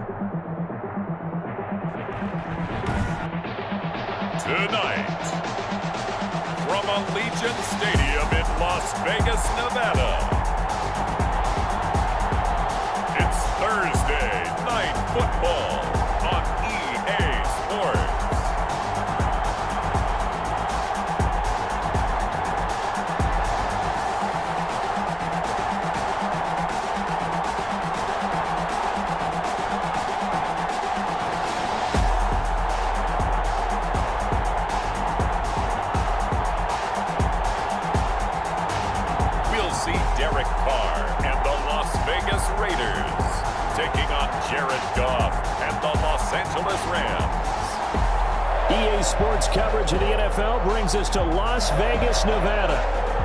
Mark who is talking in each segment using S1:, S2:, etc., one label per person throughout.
S1: Tonight, from Allegiant Stadium in Las Vegas, Nevada, it's Thursday Night Football on EA Sports. Derek Carr and the Las Vegas Raiders taking on Jared Goff and the Los Angeles Rams.
S2: EA Sports coverage of the NFL brings us to Las Vegas, Nevada.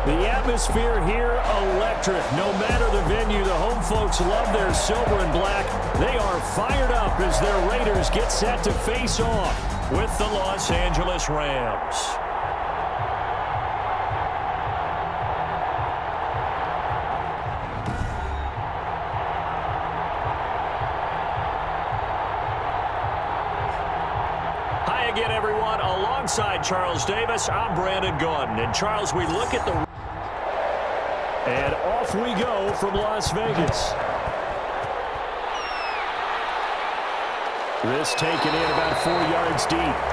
S2: The atmosphere here, electric. No matter the venue, the home folks love their silver and black. They are fired up as their Raiders get set to face off with the Los Angeles Rams. Again, everyone, alongside Charles Davis, I'm Brandon Gordon. And Charles, we look at the... And off we go from Las Vegas. This taken in about 4 yards deep.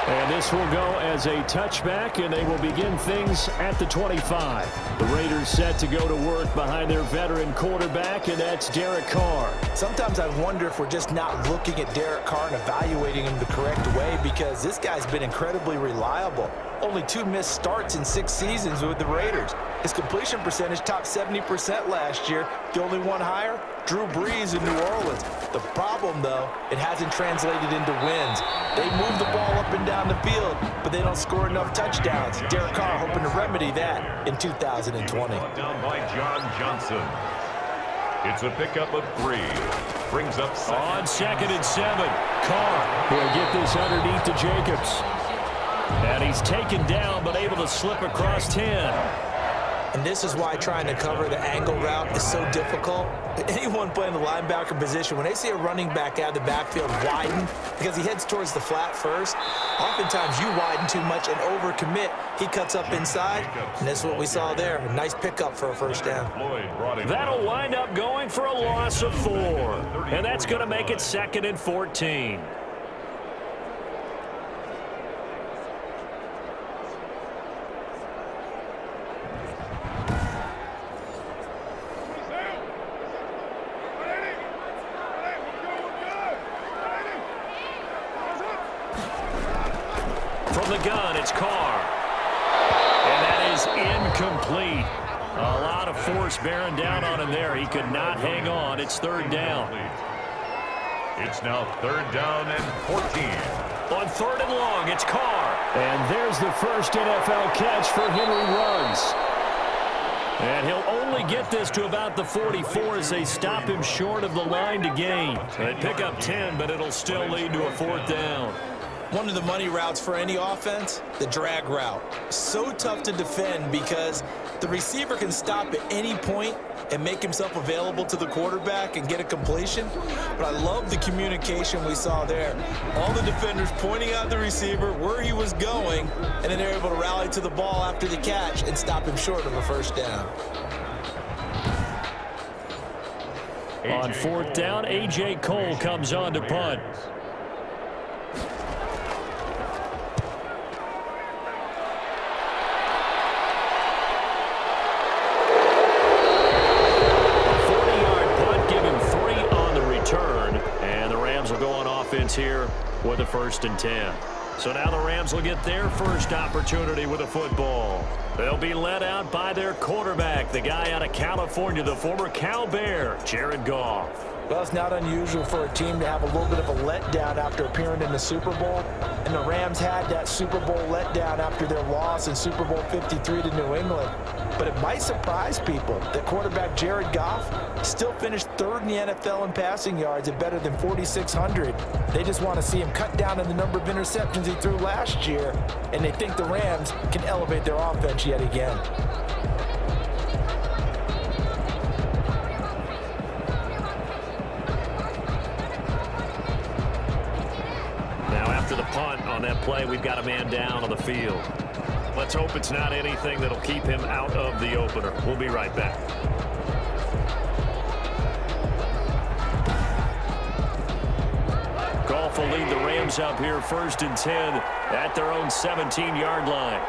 S2: And this will go as a touchback, and they will begin things at the 25. The Raiders set to go to work behind their veteran quarterback, and that's Derek Carr.
S3: Sometimes I wonder if we're just not looking at Derek Carr and evaluating him the correct way, because this guy's been incredibly reliable. Only 2 missed starts in 6 seasons with the Raiders. His completion percentage topped 70% last year. The only one higher, Drew Brees in New Orleans. The problem, though, it hasn't translated into wins. They move the ball up and down the field, but they don't score enough touchdowns. Derek Carr hoping to remedy that in 2020.
S1: Down by John Johnson. It's a pickup of 3. Brings up second.
S2: On 2nd and 7. Carr will get this underneath to Jacobs. And he's taken down, but able to slip across 10.
S3: And this is why trying to cover the angle route is so difficult. Anyone playing the linebacker position, when they see a running back out of the backfield widen, because he heads towards the flat first, oftentimes you widen too much and overcommit. He cuts up inside, and that's what we saw there. A nice pickup for a first down.
S2: That'll wind up going for a loss of 4. And that's going to make it 2nd and 14. From the gun, it's Carr. And that is incomplete. A lot of force bearing down on him there. He could not hang on. It's 3rd down.
S1: It's now 3rd down and 14.
S2: On 3rd and long, it's Carr. And there's the first NFL catch for Henry Ruggs. And he'll only get this to about the 44 as they stop him short of the line to gain. They pick up 10, but it'll still lead to a 4th down.
S3: One of the money routes for any offense, the drag route. So tough to defend because the receiver can stop at any point and make himself available to the quarterback and get a completion. But I love the communication we saw there. All the defenders pointing out the receiver, where he was going, and then they're able to rally to the ball after the catch and stop him short of a 1st down.
S2: On 4th down, A.J. Cole comes on to punt. Here with a 1st and 10. So now the Rams will get their first opportunity with a football. They'll be led out by their quarterback, the guy out of California, the former Cal Bear, Jared Goff.
S3: Well, it's not unusual for a team to have a little bit of a letdown after appearing in the Super Bowl. And the Rams had that Super Bowl letdown after their loss in Super Bowl 53 to New England. But it might surprise people that quarterback Jared Goff still finished 3rd in the NFL in passing yards at better than 4,600. They just want to see him cut down on the number of interceptions he threw last year, and they think the Rams can elevate their offense yet again.
S2: on that play, we've got a man down on the field. Let's hope it's not anything that'll keep him out of the opener. We'll be right back. Goff will lead the Rams up here 1st and 10 at their own 17-yard line.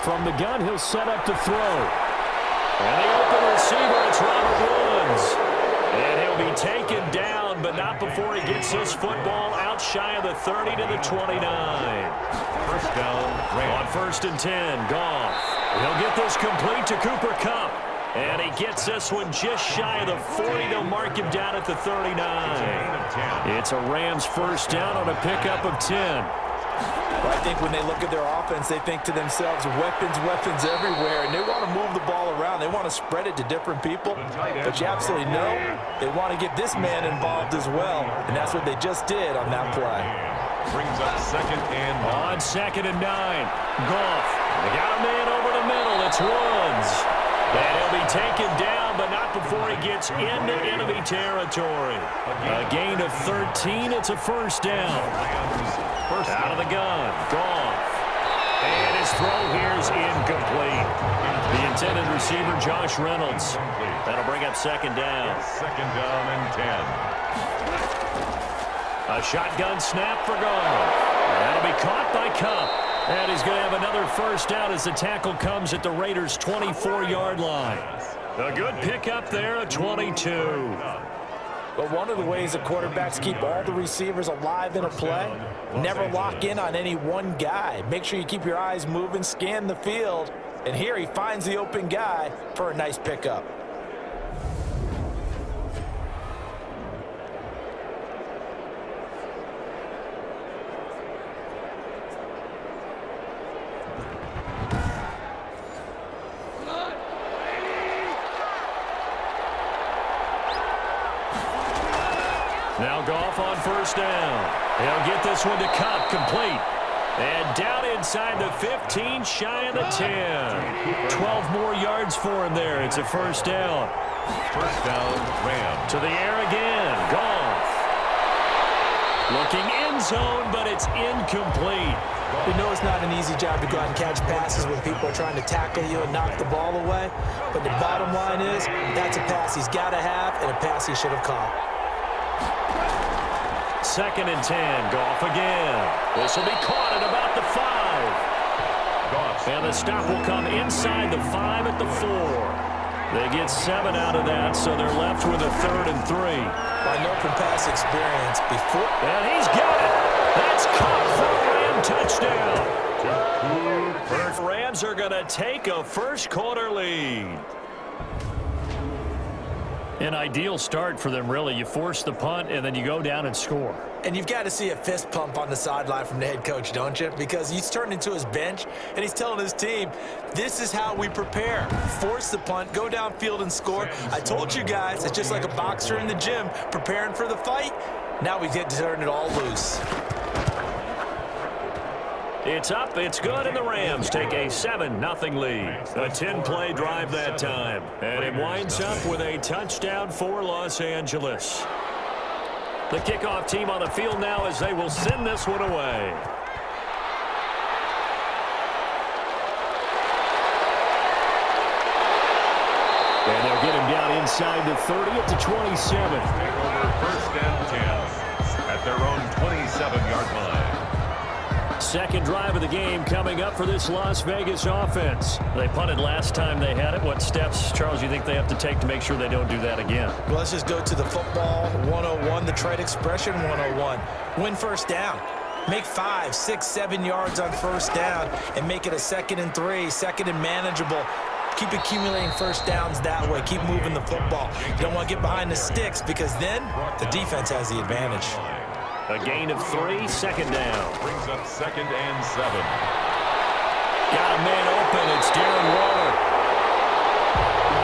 S2: From the gun, he'll set up to throw. And the open receiver, it's Robert Woods. And he'll be taken down, but not before he gets this football out shy of the 30 to the 29. First down, on 1st and 10, Goff. He'll get this complete to Cooper Kupp. And he gets this one just shy of the 40. They'll mark him down at the 39. It's a Rams first down on a pickup of 10.
S3: Well, I think when they look at their offense, they think to themselves, weapons, weapons everywhere, and they want to move the ball around. They want to spread it to different people, but you absolutely know they want to get this man involved as well, and that's what they just did on that play.
S1: Brings up 2nd and 9.
S2: On 2nd and 9, Goff. They got a man over the middle. It's Woods. And he'll be taken down, but not before he gets into enemy territory. A gain of 13. It's a first down. Out of the gun, Goff. And his throw here is incomplete. The intended receiver, Josh Reynolds. That'll bring up 2nd down.
S1: 2nd down and 10.
S2: A shotgun snap for Goff. That'll be caught by Kupp. And he's going to have another first down as the tackle comes at the Raiders' 24-yard line. A good pickup there at 22.
S3: But one of the ways the quarterbacks keep all the receivers alive in a play, never lock in on any one guy. Make sure you keep your eyes moving, scan the field, and here he finds the open guy for a nice pickup.
S2: Now Goff on first down. He'll get this one to Kupp, complete. And down inside the 15, shy of the 10. 12 more yards for him there. It's a first down.
S1: First down, Rams.
S2: To the air again, Goff. Looking end zone, but it's incomplete.
S3: We know it's not an easy job to go out and catch passes when people are trying to tackle you and knock the ball away. But the bottom line is, that's a pass he's got to have and a pass he should have caught.
S2: 2nd and 10, Goff again. This will be caught at about the 5.
S1: Goff.
S2: And the stop will come inside the 5 at the 4. They get 7 out of that, so they're left with a 3rd and 3.
S3: I know from past experience before.
S2: And he's got it. That's caught for a Ram touchdown. The Rams are going to take a first-quarter lead. An ideal start for them, really. You force the punt, and then you go down and score.
S3: And you've got to see a fist pump on the sideline from the head coach, don't you? Because he's turned into his bench, and he's telling his team, this is how we prepare. Force the punt, go downfield and score. I told you guys, it's just like a boxer in the gym preparing for the fight. Now we get to turn it all loose.
S2: It's up, it's good, and the Rams take a 7-0 lead. A 10-play drive that time. And it winds up with a touchdown for Los Angeles. The kickoff team on the field now as they will send this one away. And they'll get him down inside the 30 at the 27.
S1: Over 1st and 10 at their own 27-yard line.
S2: Second drive of the game coming up for this Las Vegas offense. They punted last time they had it. What steps, Charles, you think they have to take to make sure they don't do that again?
S3: Well, let's just go to the football 101, the trade expression 101. Win first down. Make 5, 6, 7 yards on first down and make it a 2nd and 3, 2nd and manageable. Keep accumulating first downs that way. Keep moving the football. You don't want to get behind the sticks because then the defense has the advantage.
S2: A gain of 3, 2nd down.
S1: Brings up 2nd and 7.
S2: Got a man open. It's Darren Waller.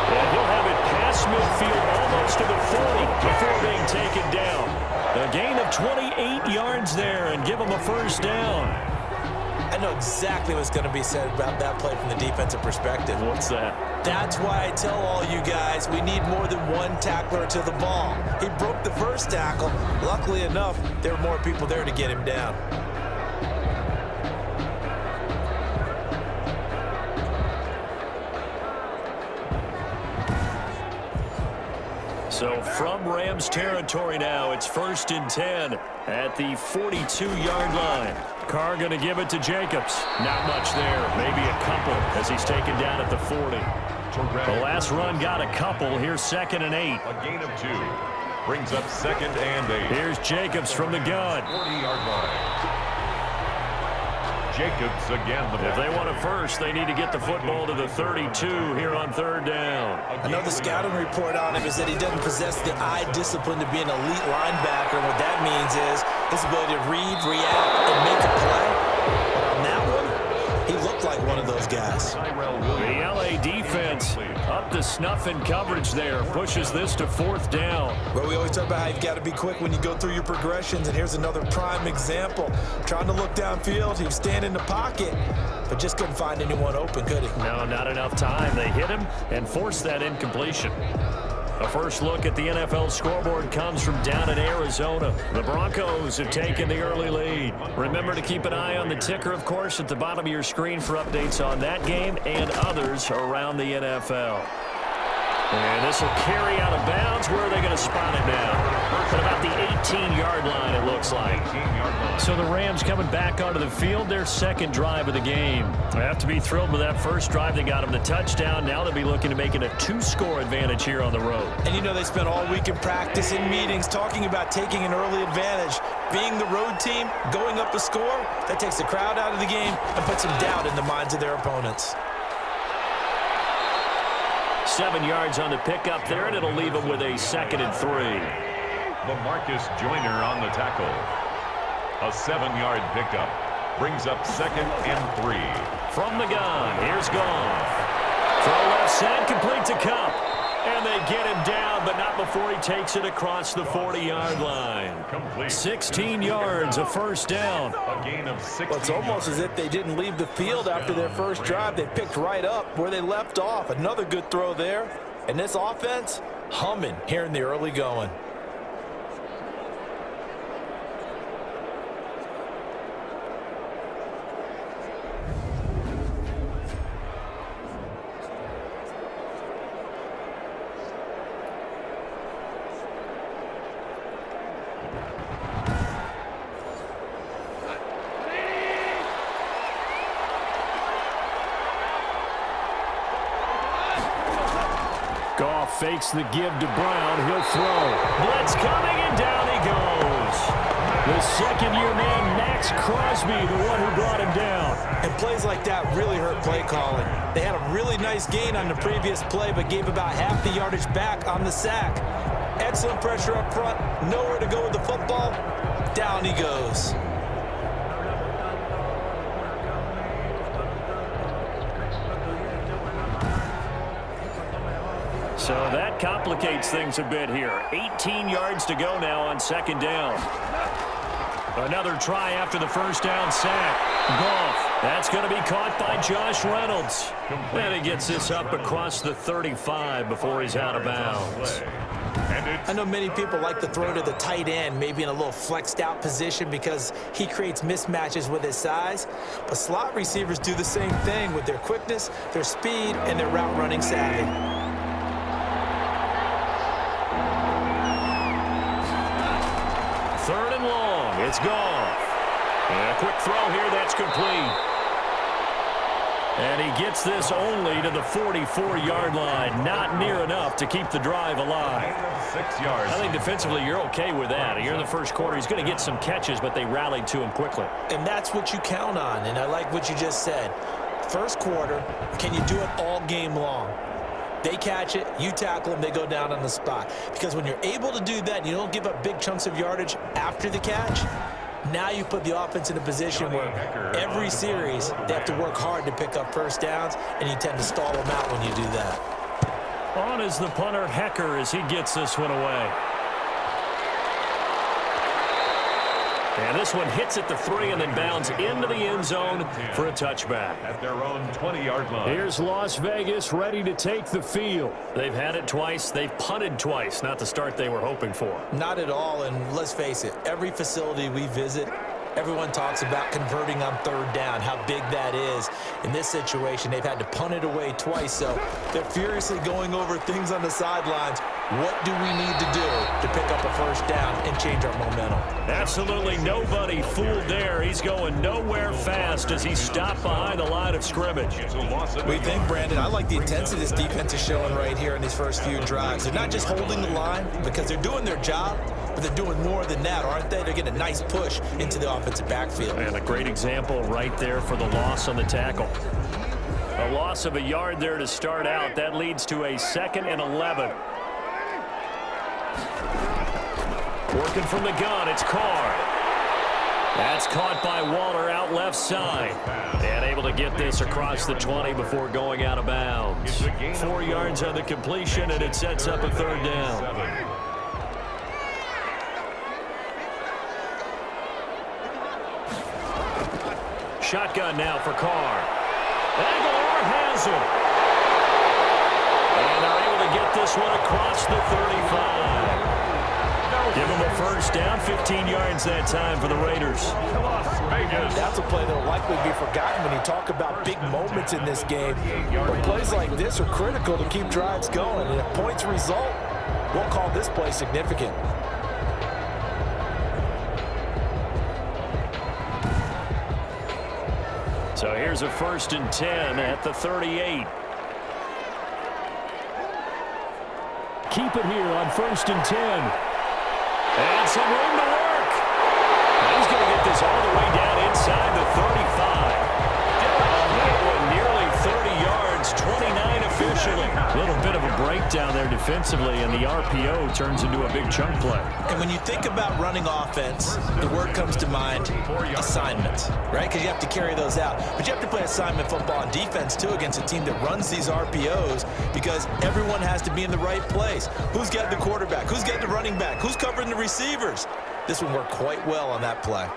S2: And he'll have it past midfield almost to the 40 before being taken down. A gain of 28 yards there and give him a first down.
S3: I know exactly what's going to be said about that play from the defensive perspective.
S2: What's that?
S3: That's why I tell all you guys we need more than one tackler to the ball. He broke the first tackle. Luckily enough, there were more people there to get him down.
S2: So from Rams territory now, it's 1st and 10 at the 42-yard line. Carr going to give it to Jacobs. Not much there, maybe a couple as he's taken down at the 40. The last run got a couple. Here's 2nd and 8.
S1: A gain of 2. Brings up 2nd and 8.
S2: Here's Jacobs from the gun.
S1: 40-yard line. Jacobs again.
S2: If they want a first, they need to get the football to the 32 here on 3rd down.
S3: I know the scouting report on him is that he doesn't possess the eye discipline to be an elite linebacker. What that means is his ability to read, react, and make a play. But on that one, he looked like one of those guys.
S2: The LA defense up to snuff in coverage there. Pushes this to 4th down.
S3: Well, we always talk about how you've got to be quick when you go through your progressions, and here's another prime example. Trying to look downfield, he was standing in the pocket, but just couldn't find anyone open, could he?
S2: No, not enough time. They hit him and forced that incompletion. A first look at the NFL scoreboard comes from down in Arizona. The Broncos have taken the early lead. Remember to keep an eye on the ticker, of course, at the bottom of your screen for updates on that game and others around the NFL. And this will carry out of bounds. Where are they going to spot it now? At about the 18-yard line, it looks like. So the Rams coming back onto the field, their 2nd drive of the game. They have to be thrilled with that first drive. They got them the touchdown. Now they'll be looking to make it a 2-score advantage here on the road.
S3: And you know they spent all week in practice, in meetings, talking about taking an early advantage. Being the road team, going up a score, that takes the crowd out of the game and puts some doubt in the minds of their opponents.
S2: 7 yards on the pickup there, and it'll leave them with a 2nd and 3.
S1: LaMarcus Joyner on the tackle. A 7-yard pickup. Brings up 2nd and 3.
S2: From the gun, here's Goff. Throw left side, complete to Cup. And they get him down, but not before he takes it across the 40-yard line.
S1: Complete.
S2: 16 yards, a first down.
S1: A gain of 16.
S3: Well, it's almost as if they didn't leave the field after their first drive. They picked right up where they left off. Another good throw there. And this offense, humming here in the early going.
S2: Goff fakes the give to Brown. He'll throw. Blitz coming, and down he goes. The second-year man, Max Crosby, the one who brought him down.
S3: And plays like that really hurt play calling. They had a really nice gain on the previous play, but gave about half the yardage back on the sack. Excellent pressure up front. Nowhere to go with the football. Down he goes.
S2: So that complicates things a bit here. 18 yards to go now on 2nd down. Another try after the first down sack. Goff. That's going to be caught by Josh Reynolds. And he gets this up across the 35 before he's out of bounds.
S3: I know many people like to throw to the tight end, maybe in a little flexed out position because he creates mismatches with his size. But slot receivers do the same thing with their quickness, their speed, and their route running savvy.
S2: Third and long. It's Goff. And a quick throw here. That's complete. And he gets this only to the 44-yard line. Not near enough to keep the drive alive.
S1: 6 yards.
S2: I think defensively you're okay with that. Here in the first quarter, he's going to get some catches, but they rallied to him quickly.
S3: And that's what you count on, and I like what you just said. First quarter, can you do it all game long? They catch it, you tackle them, they go down on the spot. Because when you're able to do that, you don't give up big chunks of yardage after the catch. Now you put the offense in a position where every series they have to work hard to pick up first downs, and you tend to stall them out when you do that.
S2: On is the punter, Hecker, as he gets this one away. And this one hits at the 3 and then bounds into the end zone for a touchback.
S1: At their own 20-yard line.
S2: Here's Las Vegas ready to take the field. They've had it twice. They've punted twice. Not the start they were hoping for.
S3: Not at all, and let's face it, every facility we visit, everyone talks about converting on third down, how big that is. In this situation, they've had to punt it away twice, so they're furiously going over things on the sidelines. What do we need to do to pick up a first down and change our momentum?
S2: Absolutely nobody fooled there. He's going nowhere fast as he stopped behind the line of scrimmage.
S3: We think, Brandon, I like the intensity this defense is showing right here in these first few drives. They're not just holding the line because they're doing their job, but they're doing more than that, aren't they? They're getting a nice push into the offensive backfield.
S2: And a great example right there for the loss on the tackle. A loss of a yard there to start out. That leads to a 2nd and 11. Working from the gun, it's Carr. That's caught by Waller out left side. And able to get this across the 20 before going out of bounds. 4 yards on the completion, and it sets up a third down. Shotgun now for Carr. Aguilar has him. And they're able to get this one across the 35. Give them a first down, 15 yards that time for the Raiders.
S3: That's a play that will likely be forgotten when you talk about big moments in this game. But plays like this are critical to keep drives going. And if points result, we'll call this play significant.
S2: So here's a 1st and 10 at the 38. Keep it here on 1st and 10. And some room to work. And he's going to get this all the way down inside the 35. That one nearly 30 yards, 29 officially. A little bit of a breakdown there defensively, and the RPO turns into a big chunk play.
S3: And when you think about running offense, the word comes to mind, assignments, right? Because you have to carry those out. But you have to play assignment football on defense, too, against a team that runs these RPOs because everyone has to be in the right place. Who's got the quarterback? Who's got the running back? Who's covering the receivers? This one worked quite well on that play.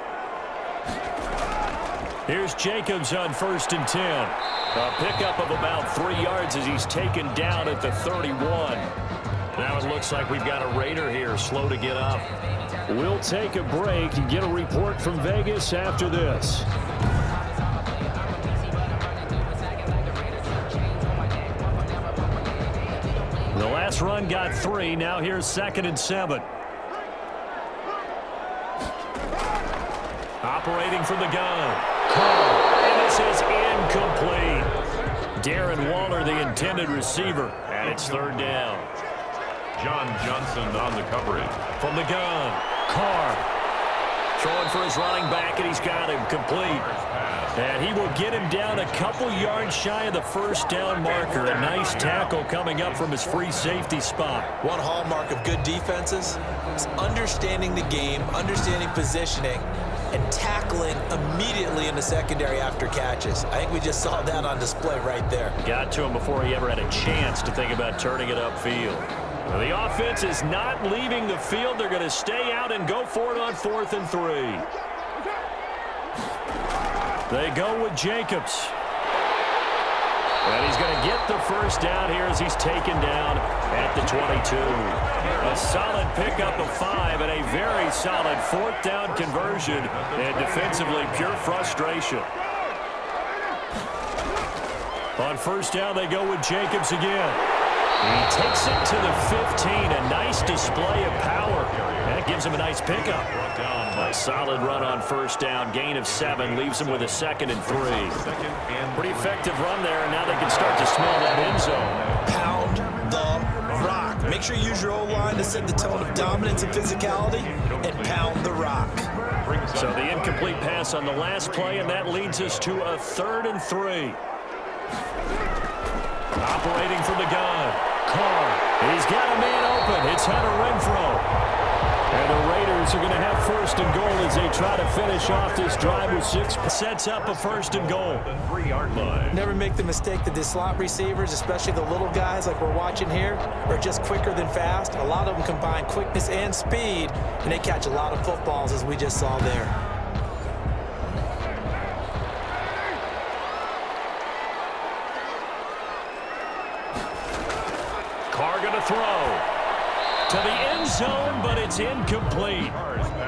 S2: Here's Jacobs on 1st and 10. A pickup of about 3 yards as he's taken down at the 31. Now it looks like we've got a Raider here, slow to get up. We'll take a break and get a report from Vegas after this. The last run got 3. Now here's 2nd and 7. Operating from the gun. And this is incomplete. Darren Waller, the intended receiver, and it's 3rd down.
S1: John Johnson on the coverage.
S2: From the gun, Carr. Throwing for his running back, and he's got him complete. And he will get him down a couple yards shy of the 1st down marker. A nice tackle coming up from his free safety spot.
S3: One hallmark of good defenses is understanding the game, understanding positioning, and tackling immediately in the secondary after catches. I think we just saw that on display right there.
S2: Got to him before he ever had a chance to think about turning it upfield. Well, the offense is not leaving the field. They're going to stay out and go for it on 4th and 3. They go with Jacobs. And he's going to get the first down here as he's taken down at the 22. A solid pickup of 5 and a very solid 4th down conversion. And defensively, pure frustration. On 1st down, they go with Jacobs again. He takes it to the 15. A nice display of power. That gives him a nice pickup. A solid run on 1st down. Gain of 7 leaves him with a 2nd and 3. Pretty effective run there, and now they can start to smell that end zone.
S3: Pound the rock. Make sure you use your O-line to set the tone of dominance and physicality, and pound the rock.
S2: So the incomplete pass on the last play, and that leads us to a 3rd and 3. Operating from the gun. Carr. He's got a man open. It's Hunter Renfrow. And the Raiders Eagles are going to have first and goal as they try to finish off this drive with 6. Sets up a first and goal.
S1: 3-yard line.
S3: Never make the mistake that the slot receivers, especially the little guys like we're watching here, are just quicker than fast. A lot of them combine quickness and speed, and they catch a lot of footballs, as we just saw there.
S2: Carr going to throw to the end zone, but it's incomplete.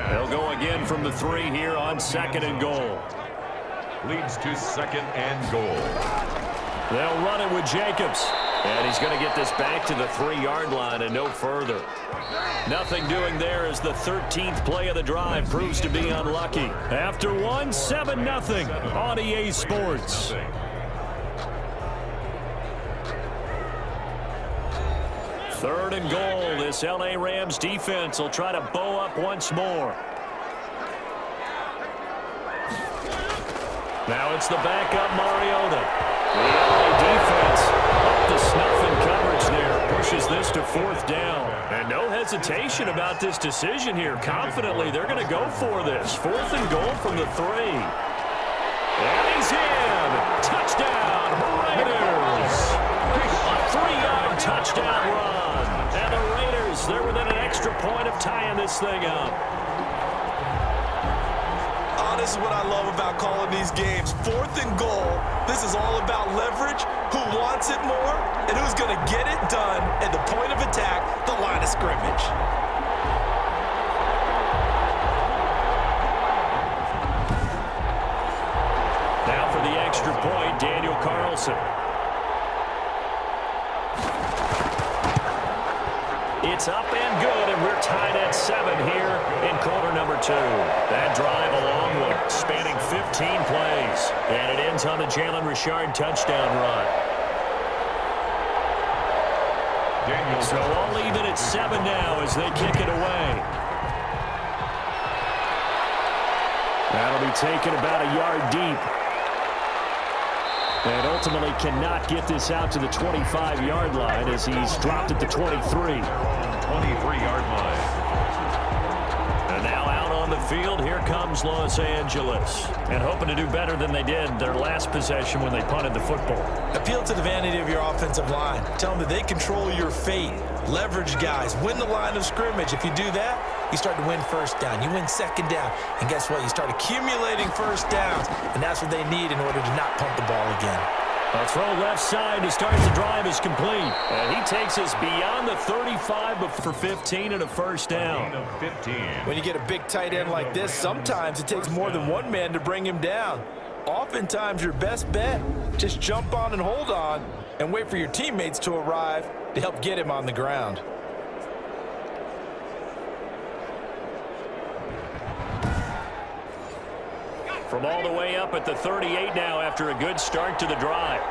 S2: They'll go again from the 3 here on 2nd and goal.
S1: Leads to 2nd and goal.
S2: They'll run it with Jacobs. And he's going to get this back to the 3-yard line and no further. Nothing doing there as the 13th play of the drive proves to be unlucky. After 1, 7-0 on EA Sports. Third and goal. This LA Rams defense will try to bow up once more. Now it's the backup Mariota. The LA defense up to snuff in coverage there. Pushes this to 4th down. And no hesitation about this decision here. Confidently, they're going to go for this. 4th and goal from the 3. And he's in. Touchdown, Raiders. A 3-yard touchdown run. And the Raiders, they're within an extra point of tying this thing up.
S3: This is what I love about calling these games. 4th and goal. This is all about leverage, who wants it more, and who's going to get it done at the point of attack, the line of scrimmage.
S2: Now for the extra point, Daniel Carlson. It's up and good, and we're tied at 7 here in quarter number 2. That drive a long one, spanning 15 plays. And it ends on the Jalen Richard touchdown run. So all even at 7 now as they kick it away. That'll be taken about a yard deep. And ultimately cannot get this out to the 25-yard line as he's dropped at the 23.
S1: 23-yard line.
S2: And now out on the field, here comes Los Angeles. And hoping to do better than they did their last possession when they punted the football.
S3: Appeal to the vanity of your offensive line. Tell them that they control your fate. Leverage guys. Win the line of scrimmage. If you do that, you start to win first down. You win second down. And guess what? You start accumulating first downs. And that's what they need in order to not punt the ball again.
S2: A throw left side to start the drive is complete. And he takes us beyond the 35 but for 15 and a first down.
S1: 15.
S3: When you get a big tight end like this, sometimes it takes more than one man to bring him down. Oftentimes your best bet, just jump on and hold on and wait for your teammates to arrive to help get him on the ground.
S2: From all the way up at the 38 now after a good start to the drive.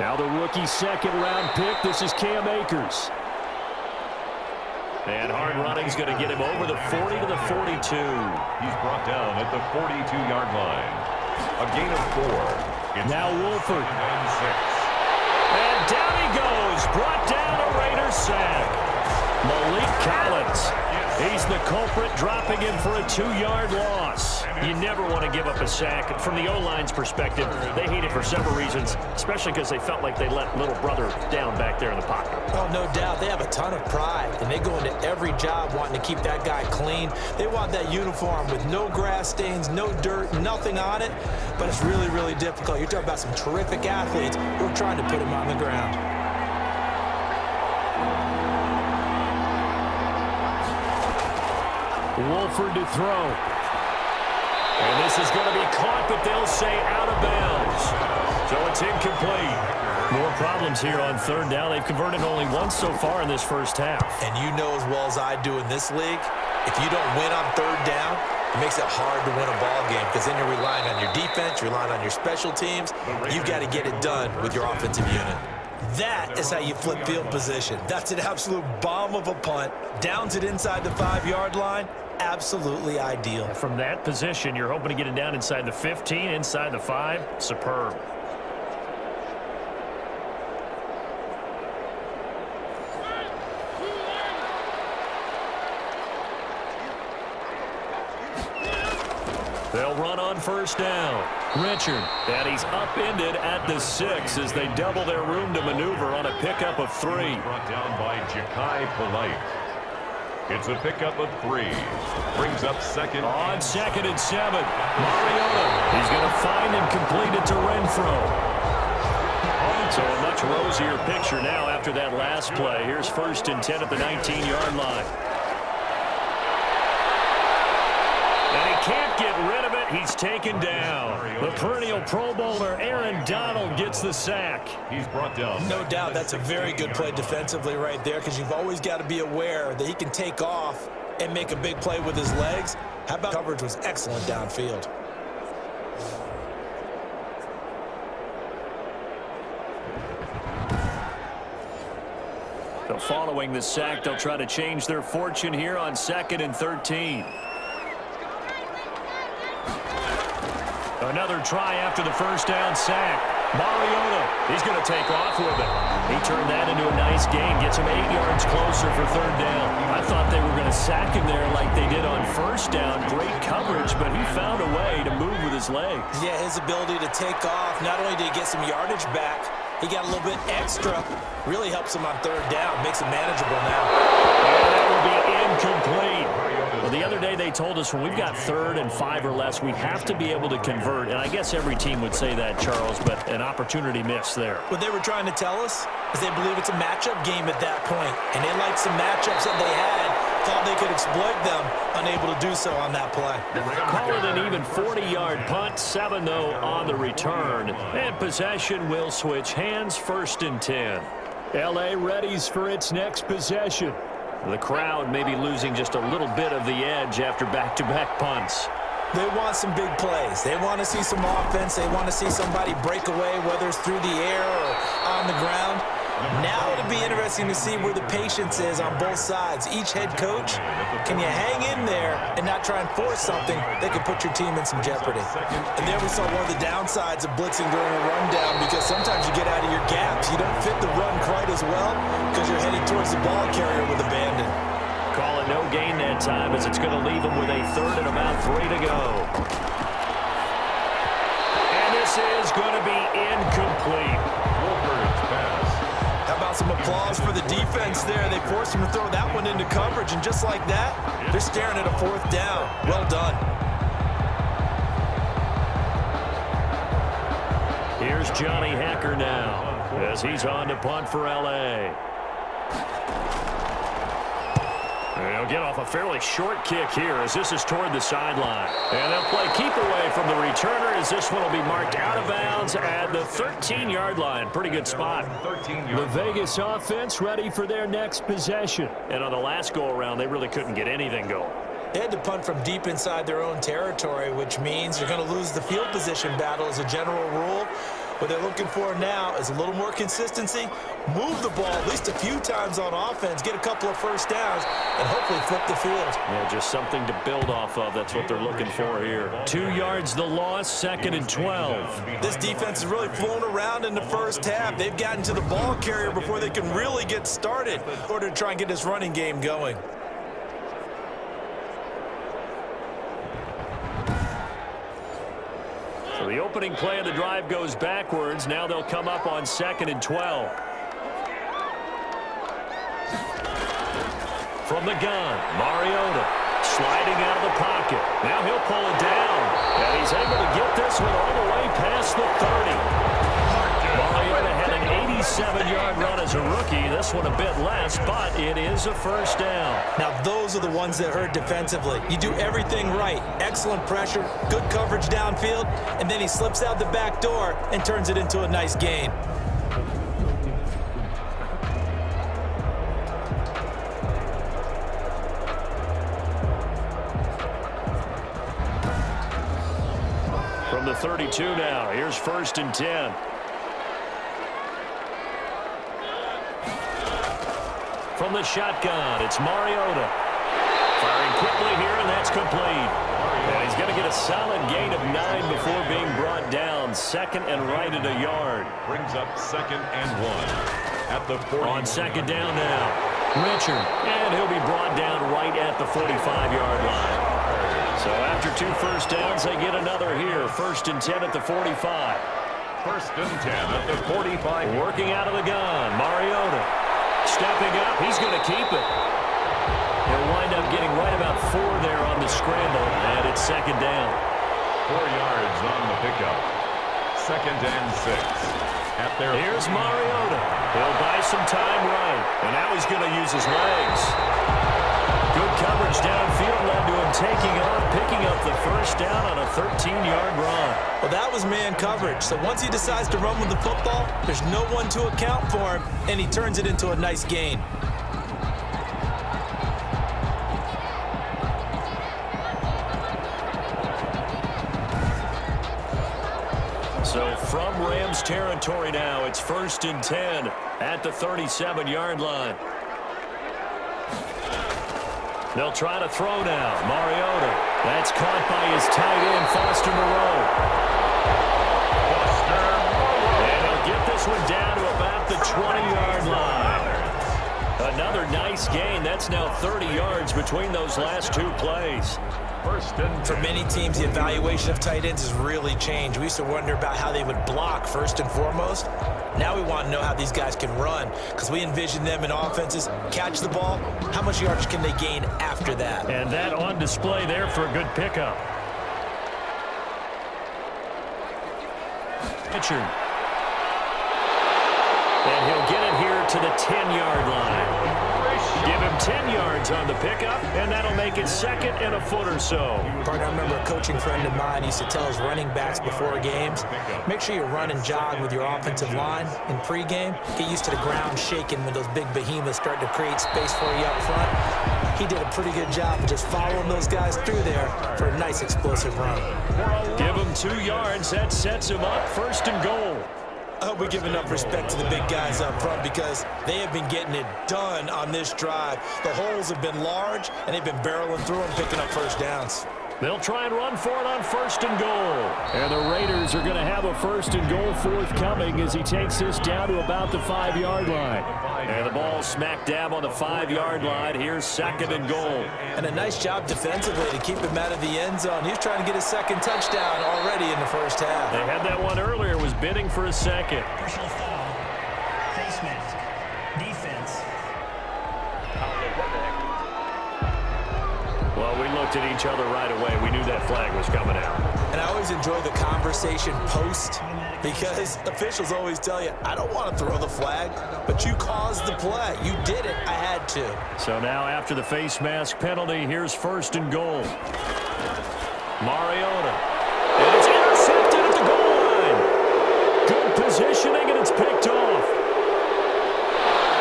S2: Now the rookie second-round pick. This is Cam Akers. And hard running's going to get him over the 40 to the 42.
S1: He's brought down at the 42-yard line. A gain of 4. It's
S2: now Wolford.
S1: And 6.
S2: And down he goes. Brought down a Raiders sack. Malik Collins. He's the culprit, dropping him for a 2-yard loss. You never want to give up a sack. From the O-line's perspective, they hate it for several reasons, especially because they felt like they let little brother down back there in the pocket.
S3: Oh, no doubt. They have a ton of pride, and they go into every job wanting to keep that guy clean. They want that uniform with no grass stains, no dirt, nothing on it, but it's really, really difficult. You're talking about some terrific athletes who are trying to put him on the ground.
S2: Wolford to throw. And this is going to be caught, but they'll say out of bounds. So it's incomplete. More problems here on third down. They've converted only once so far in this first half.
S3: And you know as well as I do in this league, if you don't win on third down, it makes it hard to win a ball game because then you're relying on your defense, you're relying on your special teams. You've got to get it done with your offensive unit. That is how you flip field position. That's an absolute bomb of a punt. Downs it inside the 5-yard line. Absolutely ideal.
S2: From that position, you're hoping to get it down inside the 15, inside the 5. Superb. They'll run on first down. Richard, and he's upended at the 6 as they double their room to maneuver on a pickup of 3.
S1: Brought down by Ja'Kai Polite. It's a pickup of 3. Brings up second.
S2: On 2nd and 7. Mariota. He's going to find and complete it to Renfro. So a much rosier picture now after that last play. Here's 1st and 10 at the 19-yard line. And he can't get rid of it. He's taken down. The perennial Pro Bowler Aaron Donald gets the sack.
S1: He's brought down.
S3: No doubt that's a very good play defensively right there, because you've always got to be aware that he can take off and make a big play with his legs. How about coverage was excellent downfield.
S2: So following the sack, they'll try to change their fortune here on 2nd and 13. Another try after the first down sack. Mariota, he's going to take off with it. He turned that into a nice gain, gets him 8 yards closer for 3rd down. I thought they were going to sack him there like they did on first down. Great coverage, but he found a way to move with his legs.
S3: Yeah, his ability to take off, not only did he get some yardage back, he got a little bit extra. Really helps him on 3rd down, makes it manageable now.
S2: And that will be incomplete. Well, the other day they told us when we've got 3rd and 5 or less, we have to be able to convert. And I guess every team would say that, Charles, but an opportunity missed there.
S3: What they were trying to tell us is they believe it's a matchup game at that point. And they liked some matchups that they had, thought they could exploit them, unable to do so on that play.
S2: Call it an even 40-yard punt, 7 though on the return. And possession will switch hands, 1st and 10. L.A. readies for its next possession. The crowd may be losing just a little bit of the edge after back-to-back punts.
S3: They want some big plays. They want to see some offense. They want to see somebody break away, whether it's through the air or on the ground. Now it'll be interesting to see where the patience is on both sides. Each head coach, can you hang in there and not try and force something that could put your team in some jeopardy? And there we saw one of the downsides of blitzing during a rundown, because sometimes you get out of your gaps. You don't fit the run quite as well because you're headed towards the ball carrier with abandon.
S2: Call it no gain that time, as it's going to leave them with a 3rd and about 3 to go. And this is going to be incomplete.
S3: How about some applause for the defense there? They forced him to throw that one into coverage, and just like that, they're staring at a 4th down. Well done.
S2: Here's Johnny Hacker now, as he's on to punt for L.A. They'll get off a fairly short kick here as this is toward the sideline. And they'll play keep away from the returner as this one will be marked out of bounds at the 13-yard line. Pretty good spot. The Vegas offense ready for their next possession. And on the last go-around, they really couldn't get anything going.
S3: They had to punt from deep inside their own territory, which means you're going to lose the field position battle as a general rule. What they're looking for now is a little more consistency, move the ball at least a few times on offense, get a couple of first downs, and hopefully flip the field.
S2: Yeah, just something to build off of. That's what they're looking for here. 2 yards the loss, 2nd and 12.
S3: This defense has really flown around in the first half. They've gotten to the ball carrier before they can really get started in order to try and get this running game going.
S2: So the opening play of the drive goes backwards. Now they'll come up on 2nd and 12. From the gun, Mariota sliding out of the pocket. Now he'll pull it down. And he's able to get this one all the way past the 30. Mariota had an 87-yard run as a rookie. This one a bit less, but it is a 1st down.
S3: Now those are the ones that hurt defensively. You do everything right. Excellent pressure, good coverage downfield, and then he slips out the back door and turns it into a nice gain.
S2: From the 32 now, here's 1st and 10. From the shotgun, it's Mariota. Firing quickly here, and that's complete. And he's going to get a solid gain of 9 before being brought down. 2nd and right at a yard.
S1: Brings up 2nd and 1 at the 40.
S2: On 2nd down now, Richard. And he'll be brought down right at the 45-yard line. So after 2 first downs, they get another here. 1st and 10 at the 45.
S1: 1st and 10 at the 45.
S2: Working out of the gun. Mariota stepping up. He's going to keep it. He'll wind up getting right about 4 there on the scramble, and it's 2nd down.
S1: 4 yards on the pickup. 2nd and 6.
S2: Here's Mariota. He'll buy some time right, and now he's going to use his legs. Good coverage downfield led to him taking off, picking up the 1st down on a 13-yard run.
S3: Well, that was man coverage. So once he decides to run with the football, there's no one to account for him, and he turns it into a nice gain.
S2: So from Rams territory now, it's 1st and 10 at the 37-yard line. They'll try to throw now. Mariota. That's caught by his tight end, Foster Moreau. And he'll get this one down to about the 20-yard line. Another nice gain. That's now 30 yards between those last 2 plays.
S3: For many teams, the evaluation of tight ends has really changed. We used to wonder about how they would block first and foremost. Now we want to know how these guys can run, because we envision them in offenses catch the ball. How much yardage can they gain after that?
S2: And that on display there for a good pickup. Richard. And he'll get it here to the 10-yard line. Give him 10 yards on the pickup, and that'll make it 2nd and a foot or so.
S3: Partner, I remember a coaching friend of mine used to tell his running backs before games, make sure you run and jog with your offensive line in pregame. Get used to the ground shaking when those big behemoths start to create space for you up front. He did a pretty good job of just following those guys through there for a nice explosive run.
S2: Give him 2 yards. That sets him up 1st and goal.
S3: I hope we give enough respect to the big guys up front, because they have been getting it done on this drive. The holes have been large, and they've been barreling through them, picking up 1st downs.
S2: They'll try and run for it on 1st and goal. And the Raiders are going to have a 1st and goal forthcoming as he takes this down to about the 5-yard line. And the ball smack dab on the 5-yard line. Here's 2nd and goal.
S3: And a nice job defensively to keep him out of the end zone. He's trying to get his 2nd touchdown already in the 1st half.
S2: They had that one earlier, was bidding for a 2nd.
S4: Personal foul, face mask, defense.
S2: Well, we looked at each other right away. We knew that flag was coming out.
S3: And I always enjoy the conversation post, because officials always tell you, I don't want to throw the flag, but you caused the play. You did it. I had to.
S2: So now after the face mask penalty, here's 1st and goal. Mariota. And it's intercepted at the goal line. Good positioning, and it's picked off.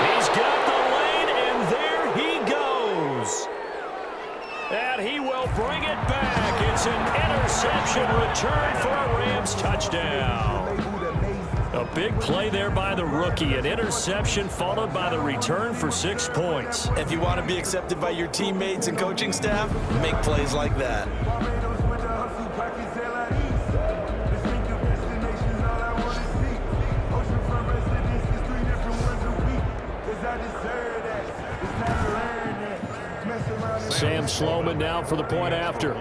S2: He's got the lane, and there he goes. And he will bring it back. It's an interception return for a Rams touchdown. A big play there by the rookie. An interception followed by the return for 6 points.
S3: If you want to be accepted by your teammates and coaching staff, make plays like that.
S2: Sam Sloman now for the point after.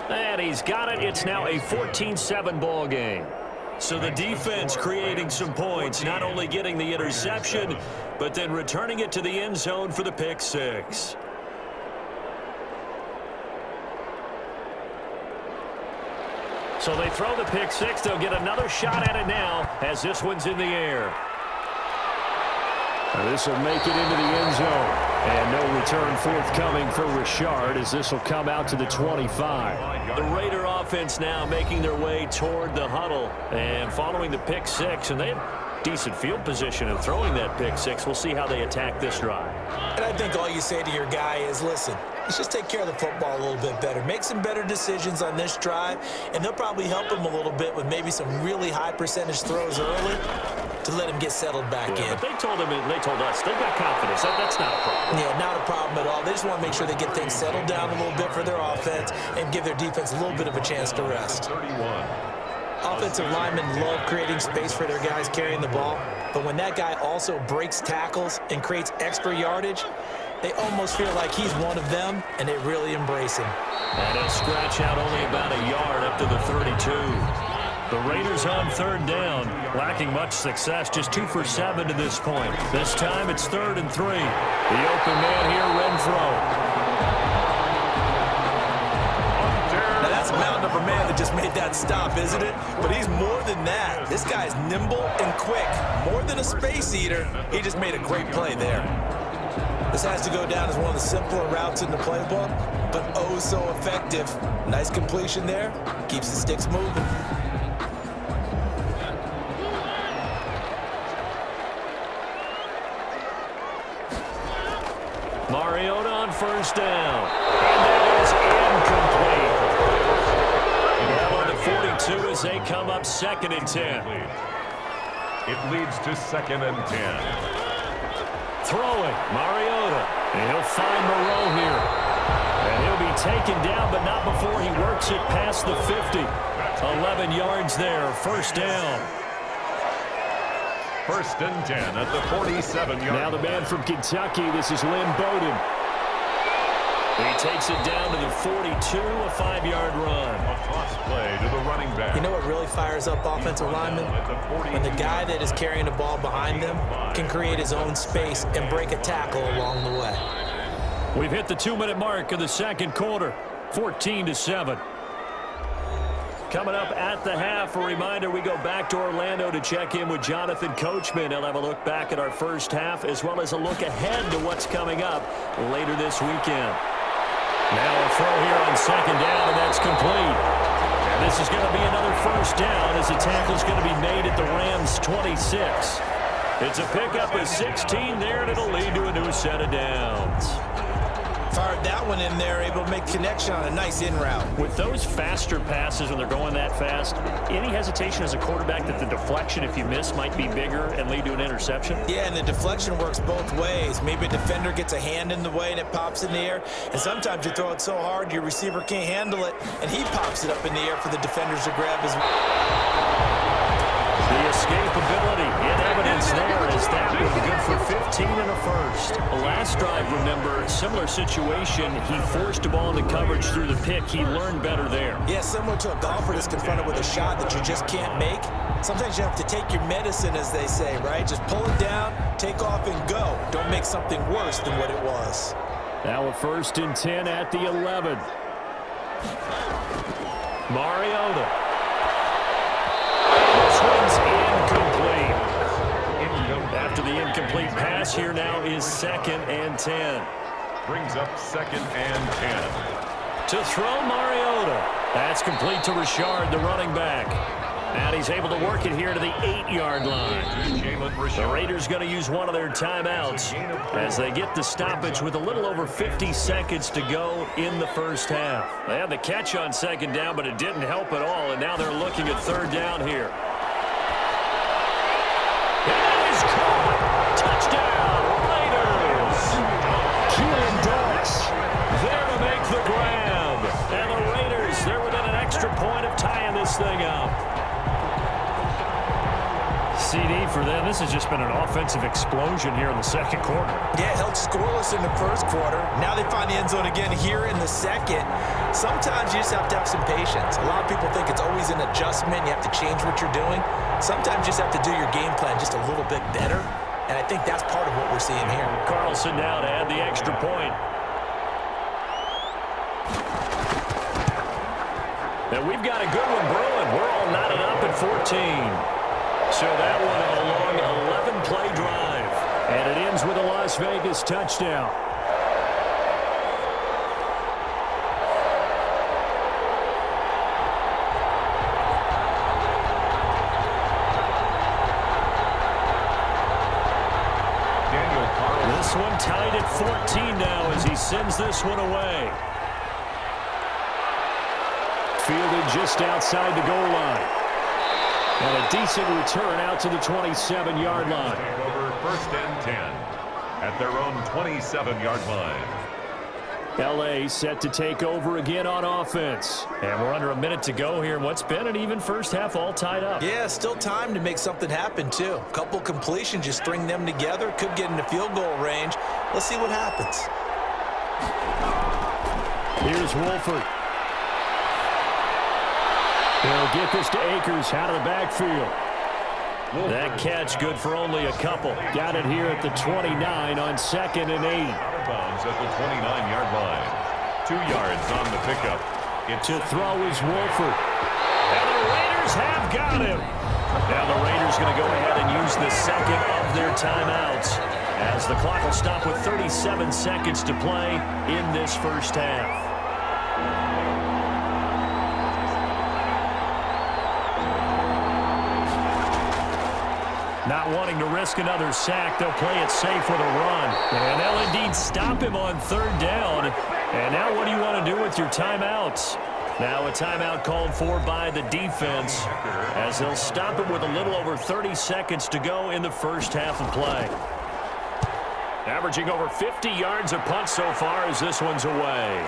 S2: And he's got it. It's now a 14-7 ball game. So the defense creating some points, not only getting the interception, but then returning it to the end zone for the pick 6. So they throw the pick 6. They'll get another shot at it now as this one's in the air. This will make it into the end zone. And no return forthcoming for Richard as this will come out to the 25. The Raider offense now making their way toward the huddle and following the pick 6. And they have decent field position in throwing that pick 6. We'll see how they attack this drive.
S3: And I think all you say to your guy is, listen, let's just take care of the football a little bit better. Make some better decisions on this drive, and they'll probably help him a little bit with maybe some really high percentage throws early to let him get settled back in.
S2: But they told us they've got confidence. That's not a problem.
S3: Yeah, not a problem at all. They just want to make sure they get things settled down a little bit for their offense and give their defense a little bit of a chance to rest.
S1: 31.
S3: Offensive linemen love creating space for their guys carrying the ball, but when that guy also breaks tackles and creates extra yardage, they almost feel like he's one of them, and they really embrace him.
S2: And he'll scratch out only about a yard up to the 32. The Raiders on third down, lacking much success, just 2 for 7 to this point. This time it's 3rd and 3. The open man here, Renfro.
S3: Now that's a mountain of a man that just made that stop, isn't it? But he's more than that. This guy's nimble and quick. More than a space eater, he just made a great play there. This has to go down as one of the simpler routes in the playbook, but oh so effective. Nice completion there. Keeps the sticks moving.
S2: Mariota on first down. And that is incomplete. Ball on the 42 as they come up 2nd and 10.
S1: It leads to 2nd and 10.
S2: Throwing, Mariota. And he'll find Moreau here. And he'll be taken down, but not before he works it past the 50. 11 yards there, first down.
S1: 1st and 10 at the 47-yard line.
S2: Now the man from Kentucky, this is Lynn Bowden. He takes it down to the 42, a 5-yard run.
S1: A toss play to the running back.
S3: You know what really fires up offensive linemen? When the guy that is carrying the ball behind them can create his own space and break a tackle along the way.
S2: We've hit the 2-minute mark of the second quarter, 14-7. Coming up at the half, a reminder, we go back to Orlando to check in with Jonathan Coachman. He'll have a look back at our first half as well as a look ahead to what's coming up later this weekend. Now a throw here on 2nd down, and that's complete. And this is going to be another first down as the tackle's going to be made at the Rams' 26. It's a pickup of 16 there, and it'll lead to a new set of downs.
S3: Fired that one in there, able to make connection on a nice in route.
S2: With those faster passes when they're going that fast, any hesitation as a quarterback that the deflection, if you miss, might be bigger and lead to an interception?
S3: Yeah, and the deflection works both ways. Maybe a defender gets a hand in the way and it pops in the air, and sometimes you throw it so hard your receiver can't handle it, and he pops it up in the air for the defenders to grab as well.
S2: The escapability in evidence there as that one good for 15 and a first. Last drive, remember, similar situation. He forced a ball into coverage through the pick. He learned better there.
S3: Yeah, similar to a golfer that's confronted with a shot that you just can't make. Sometimes you have to take your medicine, as they say, right? Just pull it down, take off, and go. Don't make something worse than what it was.
S2: Now a 1st and 10 at the 11. Mariota. Swings incomplete. After the incomplete pass, here now is 2nd and 10.
S1: Brings up 2nd and 10.
S2: To throw Mariota. That's complete to Richard, the running back. And he's able to work it here to the 8-yard line. The Raiders going to use one of their timeouts as they get the stoppage with a little over 50 seconds to go in the first half. They had the catch on 2nd down, but it didn't help at all, and now they're looking at 3rd down here. It is caught. Touchdown, Raiders. Keelan Dux there to make the grab. And the Raiders, they're within an extra point of tying this thing up. CD for them. This has just been an offensive explosion here in the second quarter.
S3: Yeah, held scoreless in the first quarter. Now they find the end zone again here in the second. Sometimes you just have to have some patience. A lot of people think it's always an adjustment. You have to change what you're doing. Sometimes you just have to do your game plan just a little bit better. And I think that's part of what we're seeing here.
S2: Carlson now to add the extra point. And we've got a good one brewing. We're all knotted up at 14. So that one a long 11-play drive. And it ends with a Las Vegas touchdown. This one tied at 14 now as he sends this one away. Fielded just outside the goal line. And a decent return out to the 27-yard line.
S1: Over 1st and 10 at their own 27-yard line.
S2: LA set to take over again on offense. And we're under a minute to go here in what's been an even first half, all tied up.
S3: Yeah, still time to make something happen, too. A couple completions, just string them together. Could get into field goal range. Let's see what happens.
S2: Here's Wolford. He'll get this to Akers out of the backfield. That catch good for only a couple. Got it here at the 29 on 2nd and 8.
S1: Out of bounds at the 29-yard line. 2 yards on the pickup.
S2: To throw is Wolford. And the Raiders have got him. Now the Raiders going to go ahead and use the second of their timeouts as the clock will stop with 37 seconds to play in this first half. Not wanting to risk another sack, they'll play it safe with a run. And they'll indeed stop him on 3rd down. And now what do you want to do with your timeouts? Now a timeout called for by the defense as they'll stop it with a little over 30 seconds to go in the first half of play. Averaging over 50 yards a punt so far as this one's away.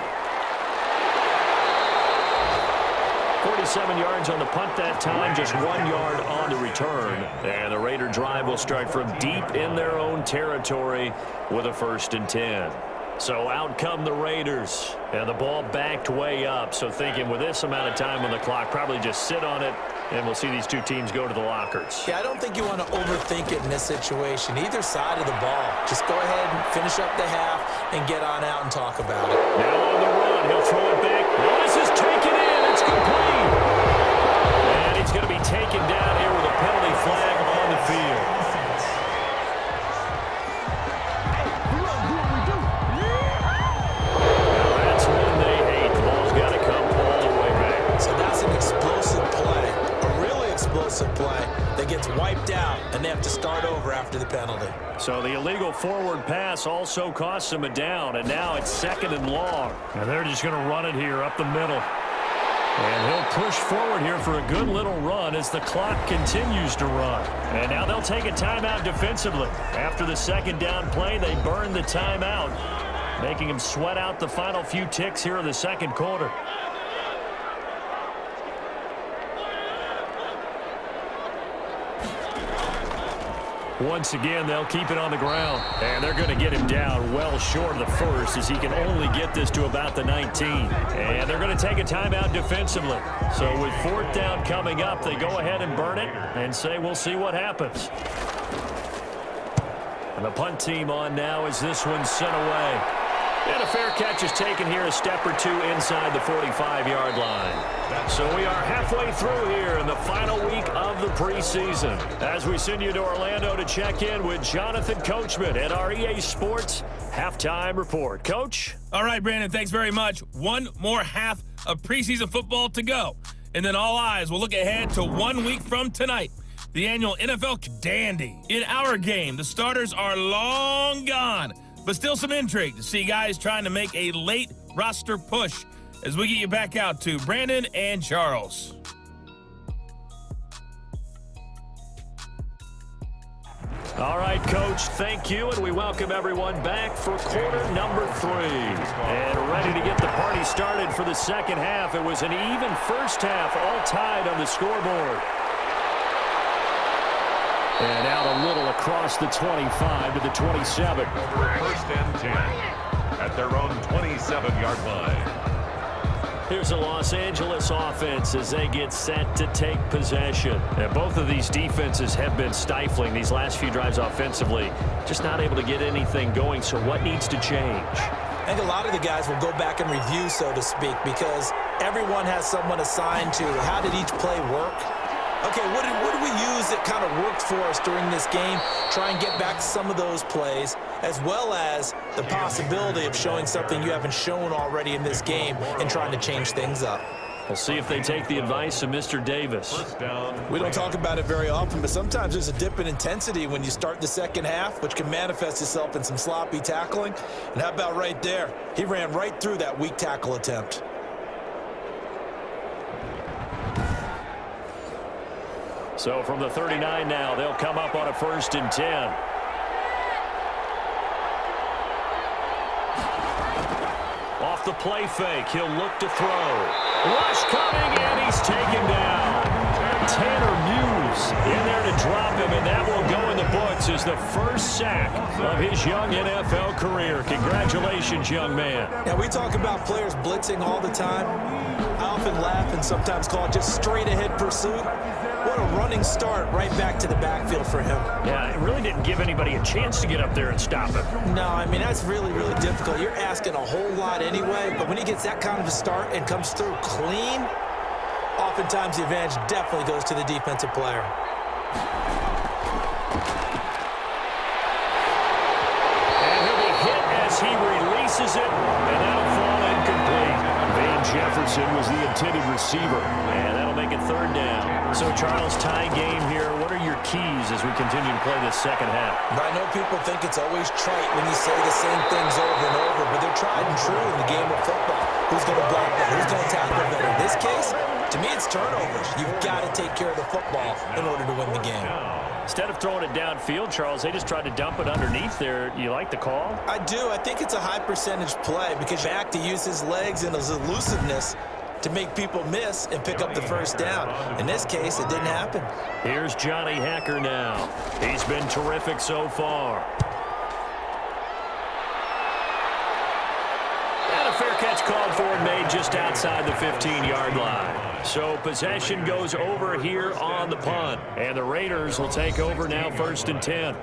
S2: 47 yards on the punt that time, just 1 yard on the return. And the Raider drive will start from deep in their own territory with a 1st and 10. So out come the Raiders, and the ball backed way up. So thinking with this amount of time on the clock, probably just sit on it, and we'll see these two teams go to the lockers.
S3: Yeah, I don't think you want to overthink it in this situation. Either side of the ball. Just go ahead and finish up the half and get on out and talk about it.
S2: Now on the run, he'll throw it back. This is taken in. It's complete. And he's going to be taken down here with a penalty flag on the field.
S3: Play that gets wiped out, and they have to start over after the penalty.
S2: So the illegal forward pass also costs them a down, and now it's 2nd and long. And they're just going to run it here up the middle. And he'll push forward here for a good little run as the clock continues to run. And now they'll take a timeout defensively. After the 2nd down play, they burn the timeout, making him sweat out the final few ticks here in the 2nd quarter. Once again, they'll keep it on the ground. And they're going to get him down well short of the 1st as he can only get this to about the 19. And they're going to take a timeout defensively. So with 4th down coming up, they go ahead and burn it and say we'll see what happens. And the punt team on now as this one's sent away. And a fair catch is taken here a step or two inside the 45-yard line. So we are halfway through here in the final week of the preseason as we send you to Orlando to check in with Jonathan Coachman at our EA Sports Halftime Report. Coach?
S5: All right, Brandon, thanks very much. One more half of preseason football to go. And then all eyes will look ahead to 1 week from tonight, the annual NFL Dandy. In our game, the starters are long gone, but still some intrigue to see guys trying to make a late roster push as we get you back out to Brandon and Charles.
S2: All right, Coach, thank you, and we welcome everyone back for quarter number 3. And ready to get the party started for the 2nd half. It was an even first half, all tied on the scoreboard. And out a little across the 25 to the 27.
S1: 1st and 10 at their own 27-yard line.
S2: Here's a Los Angeles offense as they get set to take possession. And both of these defenses have been stifling these last few drives offensively. Just not able to get anything going, so what needs to change?
S3: I think a lot of the guys will go back and review, so to speak, because everyone has someone assigned to how did each play work. Okay, what did we use that kind of worked for us during this game? Try and get back to some of those plays, as well as the possibility of showing something you haven't shown already in this game and trying to change things up.
S2: We'll see if they take the advice of Mr. Davis.
S3: We don't talk about it very often, but sometimes there's a dip in intensity when you start the 2nd half, which can manifest itself in some sloppy tackling. And how about right there? He ran right through that weak tackle attempt.
S2: So from the 39 now, they'll come up on a 1st and 10. the play fake. He'll look to throw. Rush coming, and he's taken down. Tanner Muse in there to drop him, and that will go in the books as the first sack of his young NFL career. Congratulations, young man.
S3: Now, we talk about players blitzing all the time. I often laugh and sometimes call it just straight-ahead pursuit. What a running start right back to the backfield for him.
S2: Yeah, it really didn't give anybody a chance to get up there and stop him.
S3: No, I mean, that's really, really difficult. You're asking a whole lot anyway, but when he gets that kind of a start and comes through clean, oftentimes the advantage definitely goes to the defensive player.
S2: And he'll be hit as he releases it, and that'll fall incomplete. Van Jefferson was the intended receiver, and that'll make it third down. So, Charles, tie game here. What are your keys as we continue to play this second half?
S3: I know people think it's always trite when you say the same things over and over, but they're tried and true in the game of football. Who's going to block better? Who's going to tackle better? In this case, to me, it's turnovers. You've got to take care of the football in order to win the game.
S2: Instead of throwing it downfield, Charles, they just tried to dump it underneath there. You like the call?
S3: I do. I think it's a high percentage play because you have to use his legs and his elusiveness to make people miss and pick up the first down. In this case, it didn't happen.
S2: Here's Johnny Hacker now. He's been terrific so far. And a fair catch called for and made just outside the 15-yard line. So possession goes over here on the punt. And the Raiders will take over now, 1st and 10.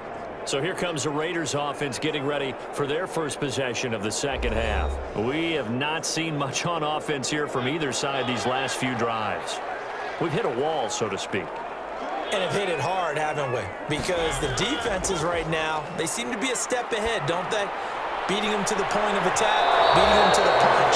S2: So here comes the Raiders offense getting ready for their first possession of the second half. We have not seen much on offense here from either side these last few drives. We've hit a wall, so to speak.
S3: And have hit it hard, haven't we? Because the defenses right now, they seem to be a step ahead, don't they? Beating them to the point of attack, beating them to the punch.